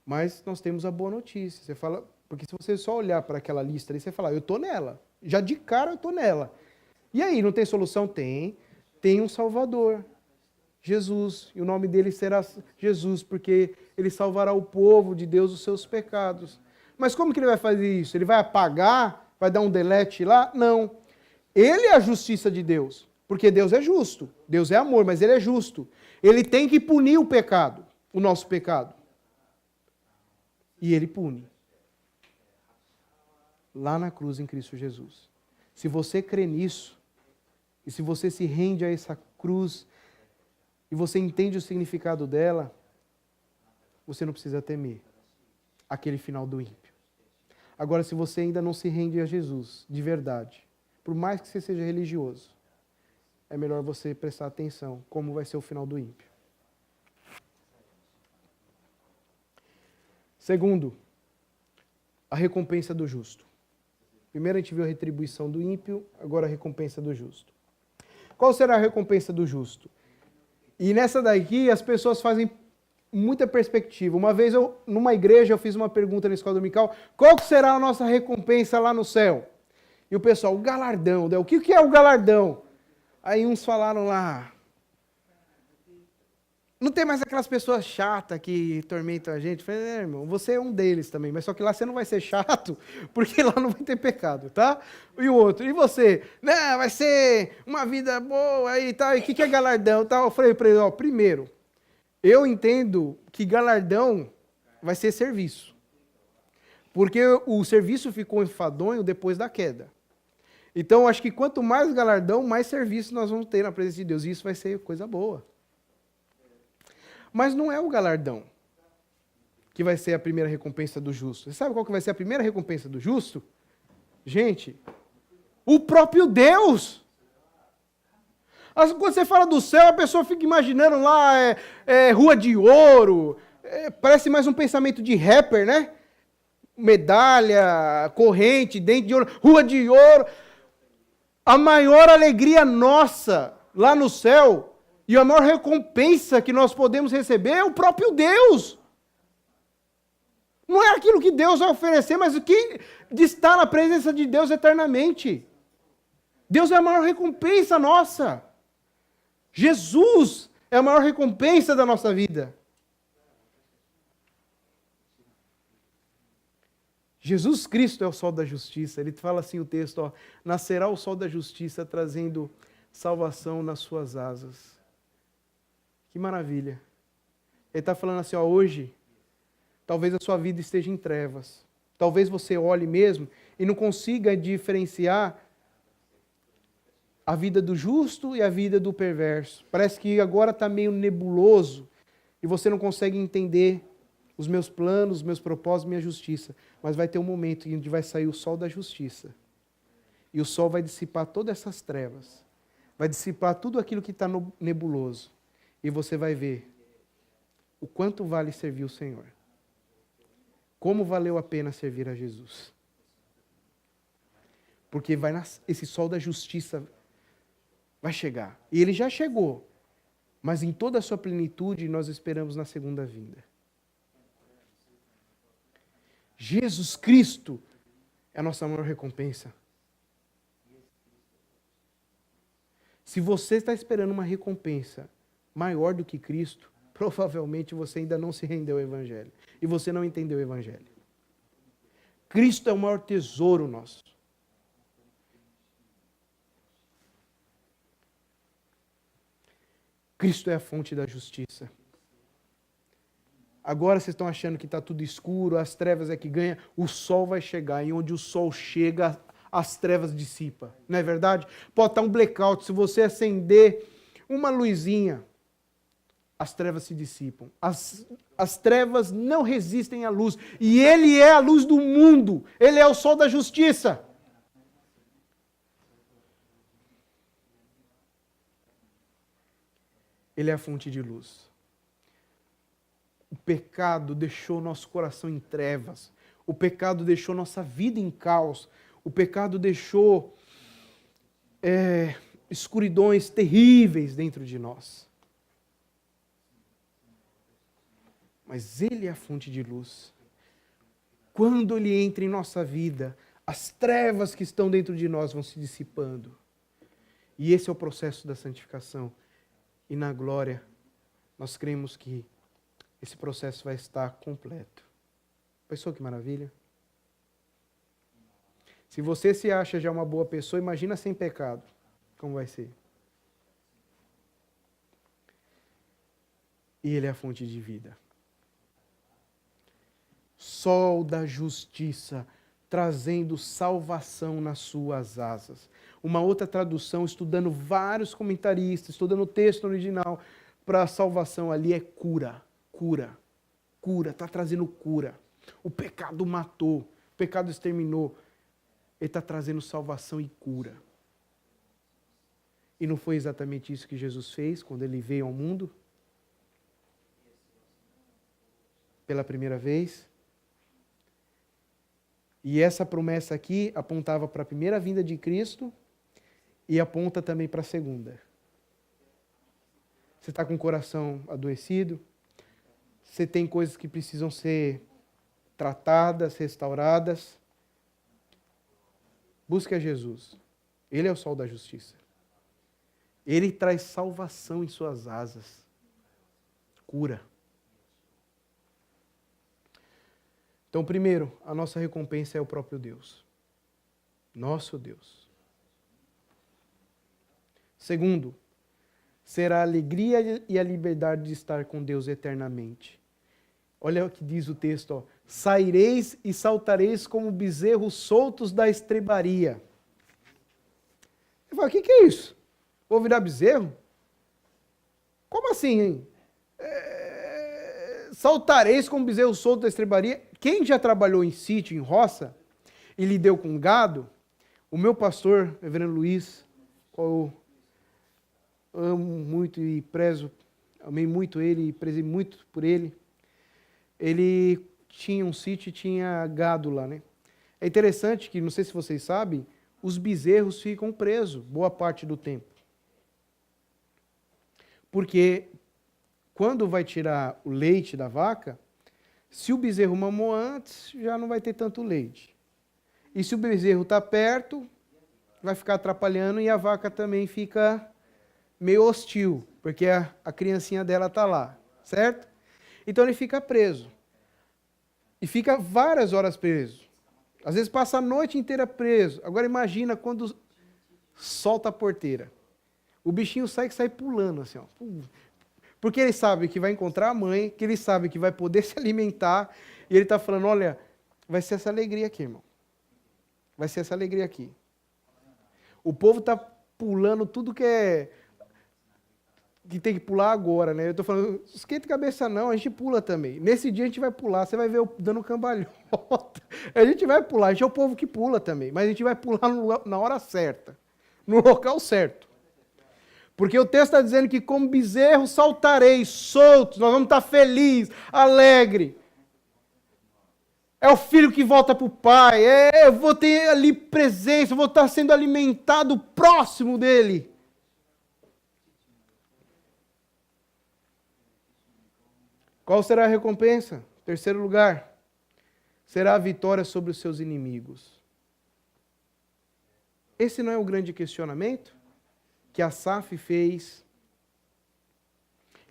Mas nós temos a boa notícia. Você fala, porque se você só olhar para aquela lista ali, você fala, eu estou nela. Já de cara eu estou nela. E aí, não tem solução? Tem. Tem um Salvador. Jesus. E o nome dele será Jesus, porque ele salvará o povo de Deus dos seus pecados. Mas como que ele vai fazer isso? Ele vai apagar? Vai dar um delete lá? Não. Ele é a justiça de Deus. Porque Deus é justo. Deus é amor, mas ele é justo. Ele tem que punir o pecado, o nosso pecado. E ele pune. Lá na cruz em Cristo Jesus. Se você crê nisso, e se você se rende a essa cruz, e você entende o significado dela, você não precisa temer aquele final do ímpio. Agora, se você ainda não se rende a Jesus, de verdade, Por mais que você seja religioso, é melhor você prestar atenção como vai ser o final do ímpio. Segundo, a recompensa do justo. Primeiro a gente viu a retribuição do ímpio, agora a recompensa do justo. Qual será a recompensa do justo? E nessa daqui as pessoas fazem muita perspectiva. Uma vez numa igreja eu fiz uma pergunta na escola dominical, qual será a nossa recompensa lá no céu? E o pessoal, o galardão. O que é o galardão? Aí uns falaram lá, não tem mais aquelas pessoas chatas que tormentam a gente. Eu falei, irmão, você é um deles também, mas só que lá você não vai ser chato, porque lá não vai ter pecado, tá? E o outro, e você? Não, vai ser uma vida boa aí e tal, e o que é galardão? Tal. Eu falei para ele, ó, primeiro, eu entendo que galardão vai ser serviço, porque o serviço ficou enfadonho depois da queda. Então, eu acho que quanto mais galardão, mais serviço nós vamos ter na presença de Deus, e isso vai ser coisa boa. Mas não é o galardão que vai ser a primeira recompensa do justo. Você sabe qual que vai ser a primeira recompensa do justo? Gente, o próprio Deus. Quando você fala do céu, a pessoa fica imaginando lá rua de ouro, parece mais um pensamento de rapper, né? Medalha, corrente, dente de ouro, rua de ouro. A maior alegria nossa lá no céu e a maior recompensa que nós podemos receber é o próprio Deus. Não é aquilo que Deus vai oferecer, mas o que de estar na presença de Deus eternamente. Deus é a maior recompensa nossa. Jesus é a maior recompensa da nossa vida. Jesus Cristo é o sol da justiça. Ele fala assim o texto, ó, nascerá o sol da justiça trazendo salvação nas suas asas. Que maravilha. Ele está falando assim, ó, hoje, talvez a sua vida esteja em trevas. Talvez você olhe mesmo e não consiga diferenciar a vida do justo e a vida do perverso. Parece que agora está meio nebuloso e você não consegue entender os meus planos, os meus propósitos, minha justiça. Mas vai ter um momento em que vai sair o sol da justiça. E o sol vai dissipar todas essas trevas. Vai dissipar tudo aquilo que está nebuloso. E você vai ver o quanto vale servir o Senhor. Como valeu a pena servir a Jesus. Porque esse sol da justiça vai chegar. E ele já chegou. Mas em toda a sua plenitude nós esperamos na segunda vinda. Jesus Cristo é a nossa maior recompensa. Se você está esperando uma recompensa maior do que Cristo, provavelmente você ainda não se rendeu ao Evangelho. E você não entendeu o Evangelho. Cristo é o maior tesouro nosso. Cristo é a fonte da justiça. Agora vocês estão achando que está tudo escuro, as trevas é que ganha, o sol vai chegar, e onde o sol chega, as trevas dissipam. Não é verdade? Pode estar um blackout, se você acender uma luzinha, as trevas se dissipam. As trevas não resistem à luz. E Ele é a luz do mundo. Ele é o sol da justiça. Ele é a fonte de luz. O pecado deixou nosso coração em trevas. O pecado deixou nossa vida em caos. O pecado deixou escuridões terríveis dentro de nós. Mas Ele é a fonte de luz. Quando Ele entra em nossa vida, as trevas que estão dentro de nós vão se dissipando. E esse é o processo da santificação. E na glória, nós cremos que esse processo vai estar completo. Pensou que maravilha? Se você se acha já uma boa pessoa, imagina sem pecado. Como vai ser? E Ele é a fonte de vida. Sol da justiça, trazendo salvação nas suas asas. Uma outra tradução, estudando vários comentaristas, estudando o texto original, para a salvação ali é cura. Cura. Cura, está trazendo cura. O pecado matou, o pecado exterminou. Ele está trazendo salvação e cura. E não foi exatamente isso que Jesus fez quando ele veio ao mundo? Pela primeira vez. E essa promessa aqui apontava para a primeira vinda de Cristo e aponta também para a segunda. Você está com o coração adoecido? Você tem coisas que precisam ser tratadas, restauradas? Busque a Jesus. Ele é o sol da justiça. Ele traz salvação em suas asas. Cura. Então, primeiro, a nossa recompensa é o próprio Deus. Nosso Deus. Segundo, será a alegria e a liberdade de estar com Deus eternamente. Olha o que diz o texto, ó. Saireis e saltareis como bezerros soltos da estrebaria. Eu falo, o que é isso? Vou virar bezerro? Como assim, hein? Saltareis como bezerros soltos da estrebaria. Quem já trabalhou em sítio, em roça, e lidou com gado, o meu pastor, reverendo Luiz, qual eu amo muito e prezo, amei muito ele e prezei muito por ele, ele tinha um sítio e tinha gado lá, né? É interessante que, não sei se vocês sabem, os bezerros ficam presos boa parte do tempo. Porque quando vai tirar o leite da vaca, se o bezerro mamou antes, já não vai ter tanto leite. E se o bezerro está perto, vai ficar atrapalhando e a vaca também fica meio hostil, porque a criancinha dela está lá, certo? Então ele fica preso. E fica várias horas preso. Às vezes passa a noite inteira preso. Agora imagina quando solta a porteira. O bichinho sai pulando assim, ó. Porque ele sabe que vai encontrar a mãe, que ele sabe que vai poder se alimentar, e ele está falando, olha, vai ser essa alegria aqui, irmão. Vai ser essa alegria aqui. O povo está pulando tudo que tem que pular agora, né? Eu estou falando, esquenta a cabeça não, a gente pula também. Nesse dia a gente vai pular, você vai ver eu dando cambalhota. A gente vai pular, a gente é o povo que pula também, mas a gente vai pular na hora certa, no local certo. Porque o texto está dizendo que como bezerro saltareis, soltos, nós vamos estar felizes, alegre. É o filho que volta para o pai, eu vou ter ali presença, eu vou estar sendo alimentado próximo dele. Qual será a recompensa? Terceiro lugar, será a vitória sobre os seus inimigos. Esse não é o grande questionamento que Asaf fez,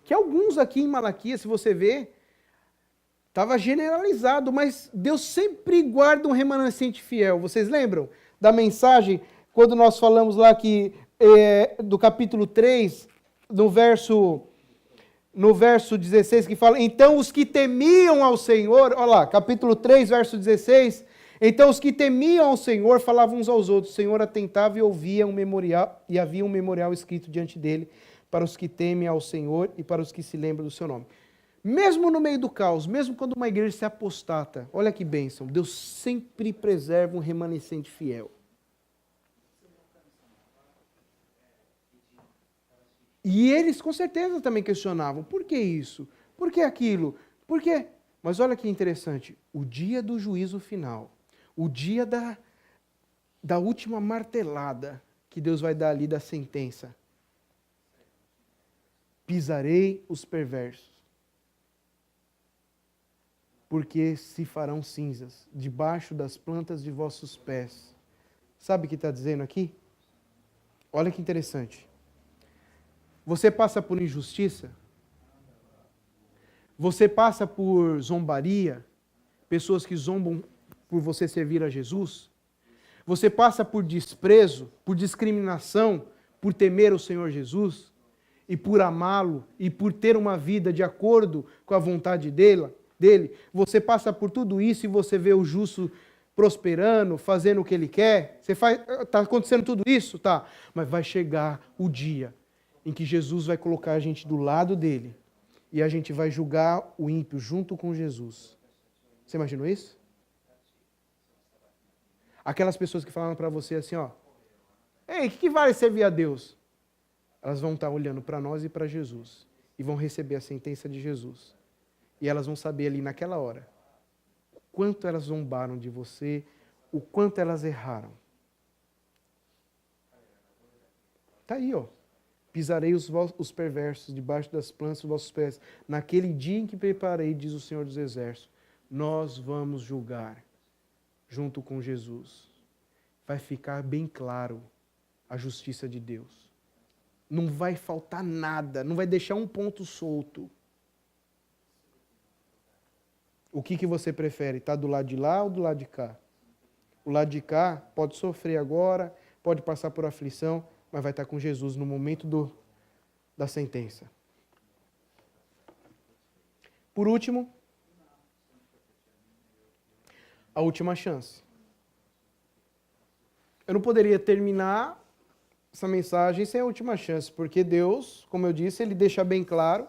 que alguns aqui em Malaquias, se você ver, estava generalizado, mas Deus sempre guarda um remanescente fiel. Vocês lembram da mensagem, quando nós falamos lá que, do capítulo 3, no verso 16, que fala, então os que temiam ao Senhor, olha lá, capítulo 3, verso 16, então os que temiam ao Senhor falavam uns aos outros, o Senhor atentava e ouvia um memorial, e havia um memorial escrito diante dele, para os que temem ao Senhor e para os que se lembram do seu nome. Mesmo no meio do caos, mesmo quando uma igreja se apostata, olha que bênção, Deus sempre preserva um remanescente fiel. E eles com certeza também questionavam, por que isso? Por que aquilo? Por quê? Mas olha que interessante, o dia do juízo final, o dia da última martelada que Deus vai dar ali da sentença. Pisarei os perversos, porque se farão cinzas debaixo das plantas de vossos pés. Sabe o que está dizendo aqui? Olha que interessante. Você passa por injustiça? Você passa por zombaria? Pessoas que zombam por você servir a Jesus? Você passa por desprezo, por discriminação, por temer o Senhor Jesus? E por amá-lo, e por ter uma vida de acordo com a vontade dele? Você passa por tudo isso e você vê o justo prosperando, fazendo o que ele quer? Está acontecendo tudo isso? Tá. Mas vai chegar o dia em que Jesus vai colocar a gente do lado dele e a gente vai julgar o ímpio junto com Jesus. Você imaginou isso? Aquelas pessoas que falaram para você assim, ó, ei, o que vale servir a Deus? elas vão estar olhando para nós e para Jesus. E vão receber a sentença de Jesus. E elas vão saber ali naquela hora o quanto elas zombaram de você, o quanto elas erraram. Está aí, ó. Pisarei os perversos debaixo das plantas dos vossos pés. Naquele dia em que preparei, diz o Senhor dos Exércitos, nós vamos julgar junto com Jesus. Vai ficar bem claro a justiça de Deus. Não vai faltar nada, não vai deixar um ponto solto. O que você prefere? Estar do lado de lá ou do lado de cá? O lado de cá pode sofrer agora, pode passar por aflição, mas vai estar com Jesus no momento da sentença. Por último, a última chance. Eu não poderia terminar essa mensagem sem a última chance, porque Deus, como eu disse, Ele deixa bem claro,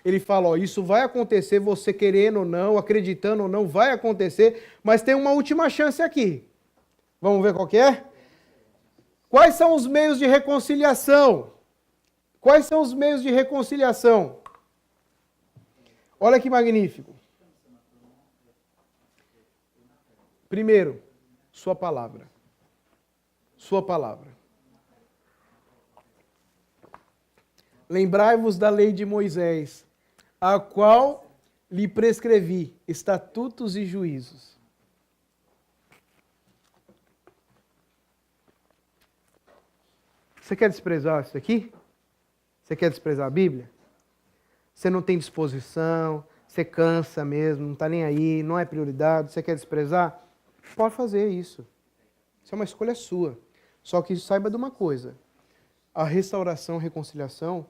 Ele fala, ó, isso vai acontecer, você querendo ou não, acreditando ou não, vai acontecer, mas tem uma última chance aqui. Vamos ver qual que é? Quais são os meios de reconciliação? Quais são os meios de reconciliação? Olha que magnífico. Primeiro, sua palavra. Sua palavra. Lembrai-vos da lei de Moisés, a qual lhe prescrevi estatutos e juízos. Você quer desprezar isso aqui? Você quer desprezar a Bíblia? Você não tem disposição, você cansa mesmo, não está nem aí, não é prioridade, você quer desprezar? Pode fazer isso. Isso é uma escolha sua. Só que saiba de uma coisa, a restauração, a reconciliação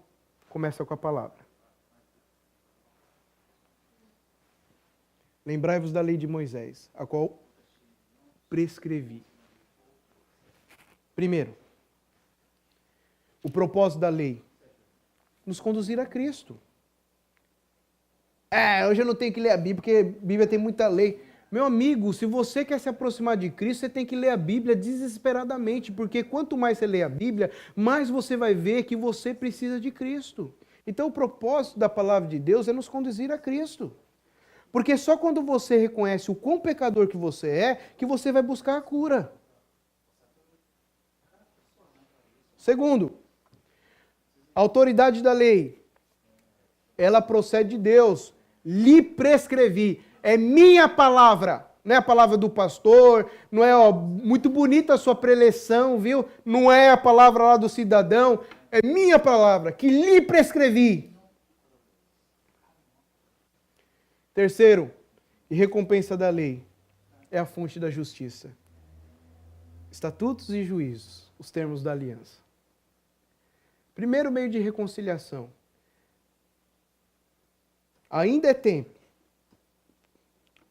começa com a palavra. Lembrai-vos da lei de Moisés, a qual prescrevi. Primeiro, o propósito da lei, nos conduzir a Cristo. Hoje eu não tenho que ler a Bíblia, porque a Bíblia tem muita lei. Meu amigo, se você quer se aproximar de Cristo, você tem que ler a Bíblia desesperadamente, porque quanto mais você lê a Bíblia, mais você vai ver que você precisa de Cristo. Então o propósito da palavra de Deus é nos conduzir a Cristo. Porque só quando você reconhece o quão pecador que você é, que você vai buscar a cura. Segundo, a autoridade da lei, ela procede de Deus. Lhe prescrevi. É minha palavra, não é a palavra do pastor, não é muito bonita a sua preleção, viu? Não é a palavra lá do cidadão, é minha palavra, que lhe prescrevi. Terceiro, e recompensa da lei, é a fonte da justiça. Estatutos e juízos, os termos da aliança. Primeiro meio de reconciliação. Ainda é tempo.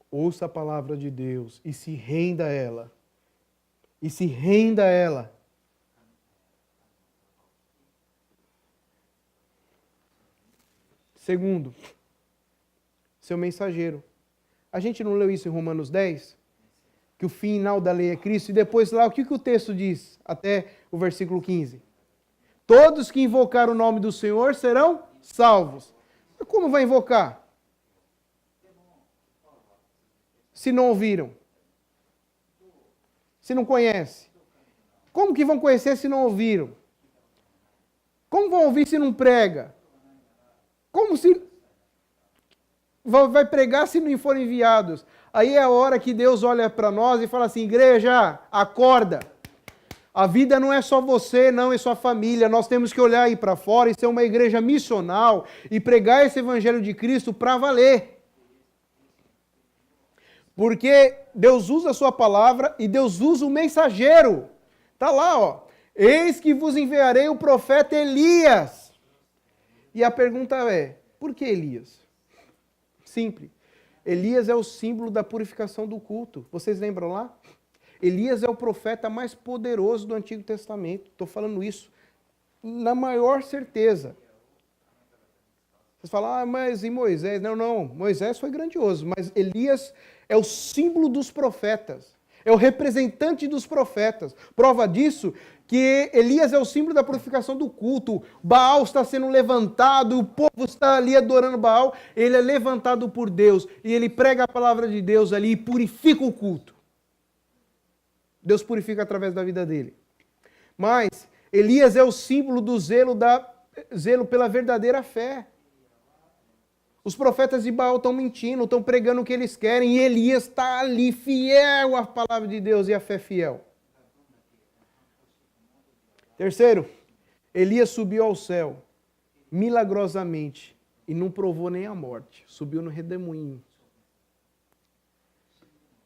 Ouça a palavra de Deus e se renda a ela. E se renda a ela. Segundo, seu mensageiro. A gente não leu isso em Romanos 10? Que o final da lei é Cristo. E depois lá, o que o texto diz? Até o versículo 15. Todos que invocar o nome do Senhor serão salvos. Mas como vai invocar? Se não ouviram? Se não conhecem? Como que vão conhecer se não ouviram? Como vão ouvir se não prega? Como se vai pregar se não forem enviados? Aí é a hora que Deus olha para nós e fala assim, igreja, acorda. A vida não é só você, não, é sua família. Nós temos que olhar aí para fora e ser uma igreja missional e pregar esse evangelho de Cristo para valer. Porque Deus usa a sua palavra e Deus usa o mensageiro. Está lá, ó. Eis que vos enviarei o profeta Elias. E a pergunta é, por que Elias? Simples. Elias é o símbolo da purificação do culto. Vocês lembram lá? Elias é o profeta mais poderoso do Antigo Testamento. Estou falando isso na maior certeza. Vocês falam, mas e Moisés? Não, Moisés foi grandioso, mas Elias é o símbolo dos profetas. É o representante dos profetas. Prova disso que Elias é o símbolo da purificação do culto. Baal está sendo levantado, o povo está ali adorando Baal. Ele é levantado por Deus e ele prega a palavra de Deus ali e purifica o culto. Deus purifica através da vida dele. Mas Elias é o símbolo do zelo pela verdadeira fé. Os profetas de Baal estão mentindo, estão pregando o que eles querem, e Elias está ali, fiel à palavra de Deus e à fé fiel. Terceiro, Elias subiu ao céu, milagrosamente, e não provou nem a morte, subiu no redemoinho.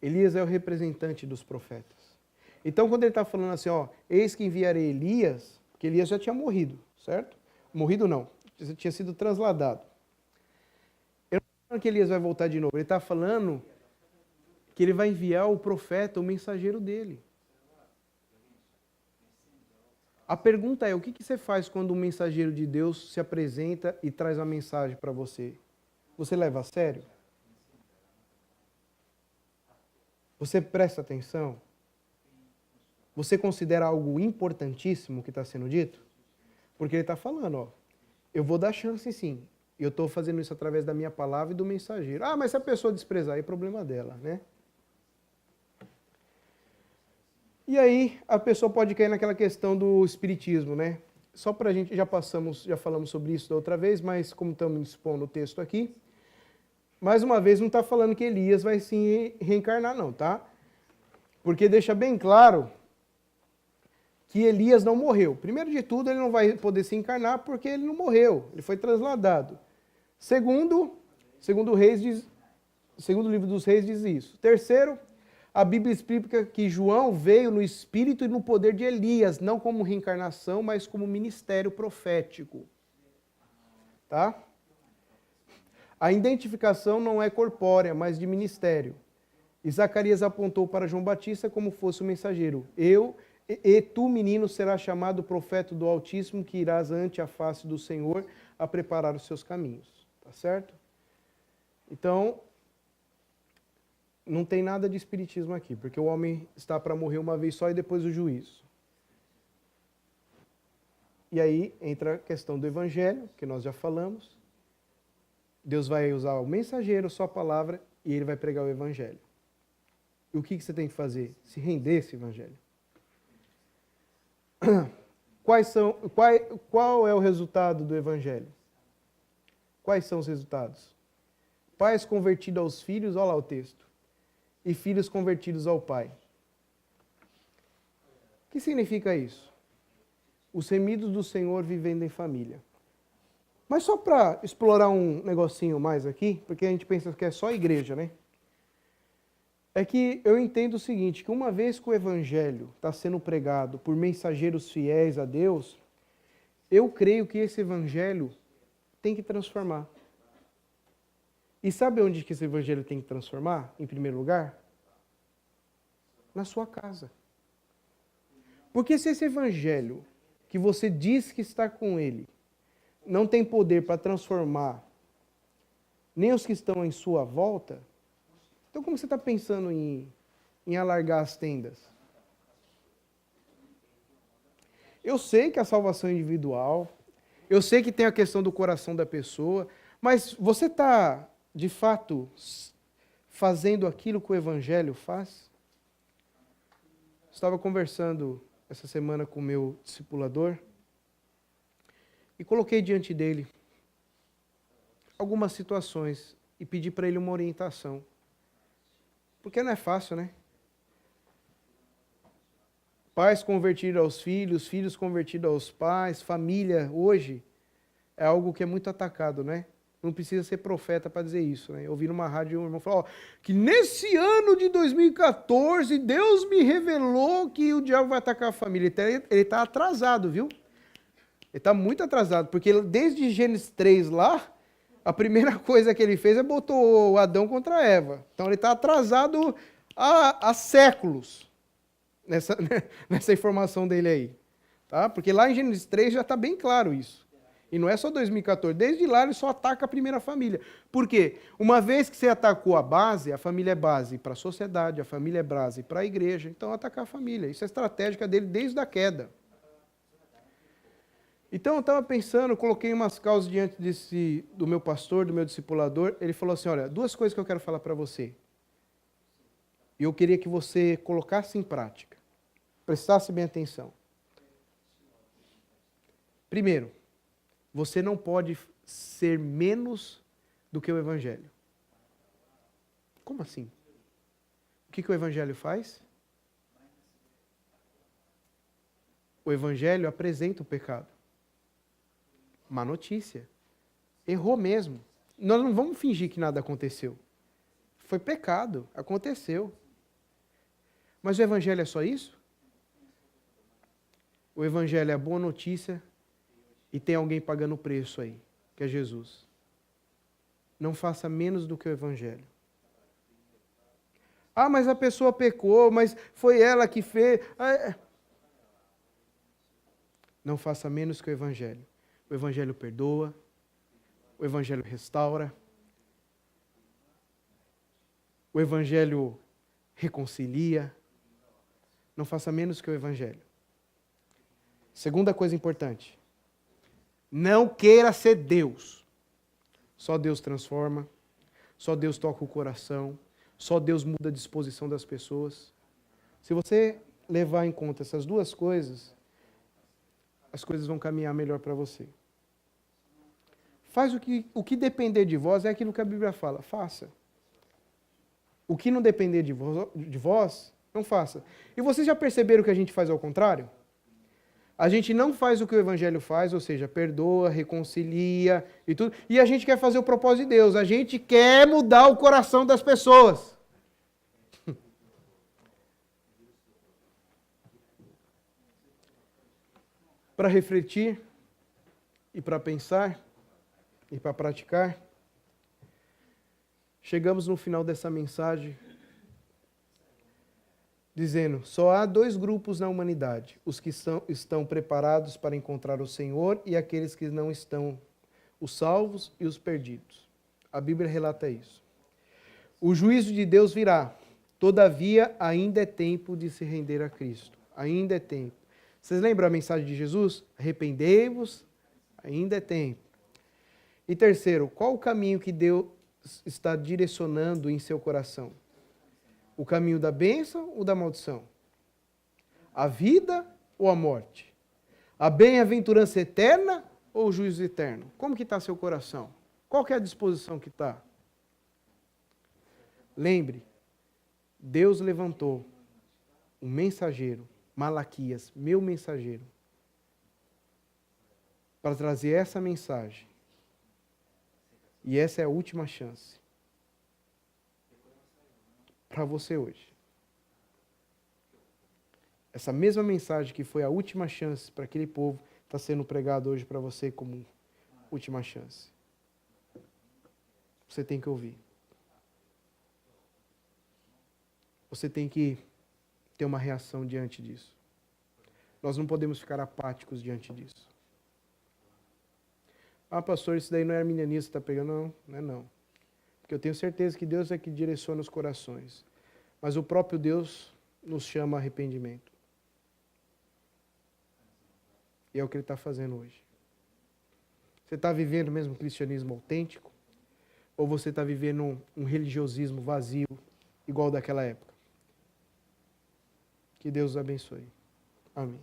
Elias é o representante dos profetas. Então, quando ele está falando assim, ó, eis que enviarei Elias, porque Elias já tinha morrido, certo? Morrido não, tinha sido trasladado. Que Elias vai voltar de novo. Ele está falando que ele vai enviar o profeta, o mensageiro dele. A pergunta é, o que você faz quando um mensageiro de Deus se apresenta e traz a mensagem para você? Você leva a sério? Você presta atenção? Você considera algo importantíssimo que está sendo dito? Porque ele está falando, ó, eu vou dar chance sim. Eu estou fazendo isso através da minha palavra e do mensageiro. Ah, mas se a pessoa desprezar, é problema dela, né? E aí, a pessoa pode cair naquela questão do espiritismo, né? Só para a gente, já falamos sobre isso da outra vez, mas como estamos expondo o texto aqui, mais uma vez não está falando que Elias vai se reencarnar não, tá? Porque deixa bem claro que Elias não morreu. Primeiro de tudo, ele não vai poder se encarnar porque ele não morreu, ele foi trasladado. Segundo o livro dos Reis diz isso. Terceiro, a Bíblia explica que João veio no espírito e no poder de Elias, não como reencarnação, mas como ministério profético. Tá? A identificação não é corpórea, mas de ministério. E Zacarias apontou para João Batista como fosse o mensageiro. E tu, menino, serás chamado profeta do Altíssimo, que irás ante a face do Senhor a preparar os seus caminhos. Tá certo? Então, não tem nada de espiritismo aqui, porque o homem está para morrer uma vez só e depois o juízo. E aí entra a questão do evangelho, que nós já falamos. Deus vai usar o mensageiro, sua palavra, e ele vai pregar o evangelho. E o que você tem que fazer? Se render a esse evangelho. Qual é o resultado do evangelho? Quais são os resultados? Pais convertidos aos filhos, olha lá o texto. E filhos convertidos ao pai. O que significa isso? Os remidos do Senhor vivendo em família. Mas só para explorar um negocinho mais aqui, porque a gente pensa que é só igreja, né? É que eu entendo o seguinte, que uma vez que o evangelho está sendo pregado por mensageiros fiéis a Deus, eu creio que esse evangelho tem que transformar. E sabe onde que esse evangelho tem que transformar, em primeiro lugar? Na sua casa. Porque se esse evangelho, que você diz que está com ele, não tem poder para transformar nem os que estão em sua volta, então como você está pensando em alargar as tendas? Eu sei que a salvação é individual, eu sei que tem a questão do coração da pessoa, mas você está, de fato, fazendo aquilo que o evangelho faz? Estava conversando essa semana com o meu discipulador e coloquei diante dele algumas situações e pedi para ele uma orientação. Porque não é fácil, né? Pais convertidos aos filhos, filhos convertidos aos pais, família, hoje, é algo que é muito atacado, né? Não precisa ser profeta para dizer isso, né? Eu ouvi numa rádio um irmão falar, que nesse ano de 2014, Deus me revelou que o diabo vai atacar a família. Ele está atrasado, viu? Ele está muito atrasado, porque desde Gênesis 3 lá, a primeira coisa que ele fez é botou o Adão contra a Eva. Então ele está atrasado há séculos nessa informação dele aí. Tá? Porque lá em Gênesis 3 já está bem claro isso. E não é só 2014, desde lá ele só ataca a primeira família. Por quê? Uma vez que você atacou a base, a família é base para a sociedade, a família é base para a igreja, então atacar a família. Isso é estratégica dele desde a queda. Então eu estava pensando, coloquei umas causas diante do meu pastor, do meu discipulador, ele falou assim, olha, 2 coisas que eu quero falar para você. E eu queria que você colocasse em prática, prestasse bem atenção. Primeiro, você não pode ser menos do que o Evangelho. Como assim? O que o Evangelho faz? O Evangelho apresenta o pecado. Má notícia. Errou mesmo. Nós não vamos fingir que nada aconteceu. Foi pecado, aconteceu. Mas o Evangelho é só isso? O Evangelho é a boa notícia e tem alguém pagando o preço aí, que é Jesus. Não faça menos do que o Evangelho. Ah, mas a pessoa pecou, mas foi ela que fez. Não faça menos que o Evangelho. O Evangelho perdoa, o Evangelho restaura, o Evangelho reconcilia. Não faça menos que o Evangelho. Segunda coisa importante. Não queira ser Deus. Só Deus transforma, só Deus toca o coração, só Deus muda a disposição das pessoas. Se você levar em conta essas 2 coisas, as coisas vão caminhar melhor para você. Faz o que depender de vós, é aquilo que a Bíblia fala, faça. O que não depender de vós, não faça. E vocês já perceberam que a gente faz ao contrário? A gente não faz o que o Evangelho faz, ou seja, perdoa, reconcilia e tudo. E a gente quer fazer o propósito de Deus. A gente quer mudar o coração das pessoas. Para refletir e para pensar e para praticar, chegamos no final dessa mensagem dizendo, só há 2 grupos na humanidade, os que estão preparados para encontrar o Senhor e aqueles que não estão, os salvos e os perdidos. A Bíblia relata isso. O juízo de Deus virá, todavia ainda é tempo de se render a Cristo, ainda é tempo. Vocês lembram a mensagem de Jesus? Arrependei-vos, ainda é tempo. E terceiro, qual o caminho que Deus está direcionando em seu coração? O caminho da bênção ou da maldição? A vida ou a morte? A bem-aventurança eterna ou o juízo eterno? Como que está seu coração? Qual que é a disposição que está? Lembre, Deus levantou um mensageiro, Malaquias, meu mensageiro, para trazer essa mensagem. E essa é a última chance para você hoje. Essa mesma mensagem que foi a última chance para aquele povo está sendo pregada hoje para você como última chance. Você tem que ouvir. Você tem que ter uma reação diante disso. Nós não podemos ficar apáticos diante disso. Ah, pastor, isso daí não é arminianista, está pegando? Não, não é não. Porque eu tenho certeza que Deus é que direciona os corações. Mas o próprio Deus nos chama a arrependimento. E é o que Ele está fazendo hoje. Você está vivendo mesmo um cristianismo autêntico? Ou você está vivendo um religiosismo vazio, igual daquela época? Que Deus os abençoe. Amém.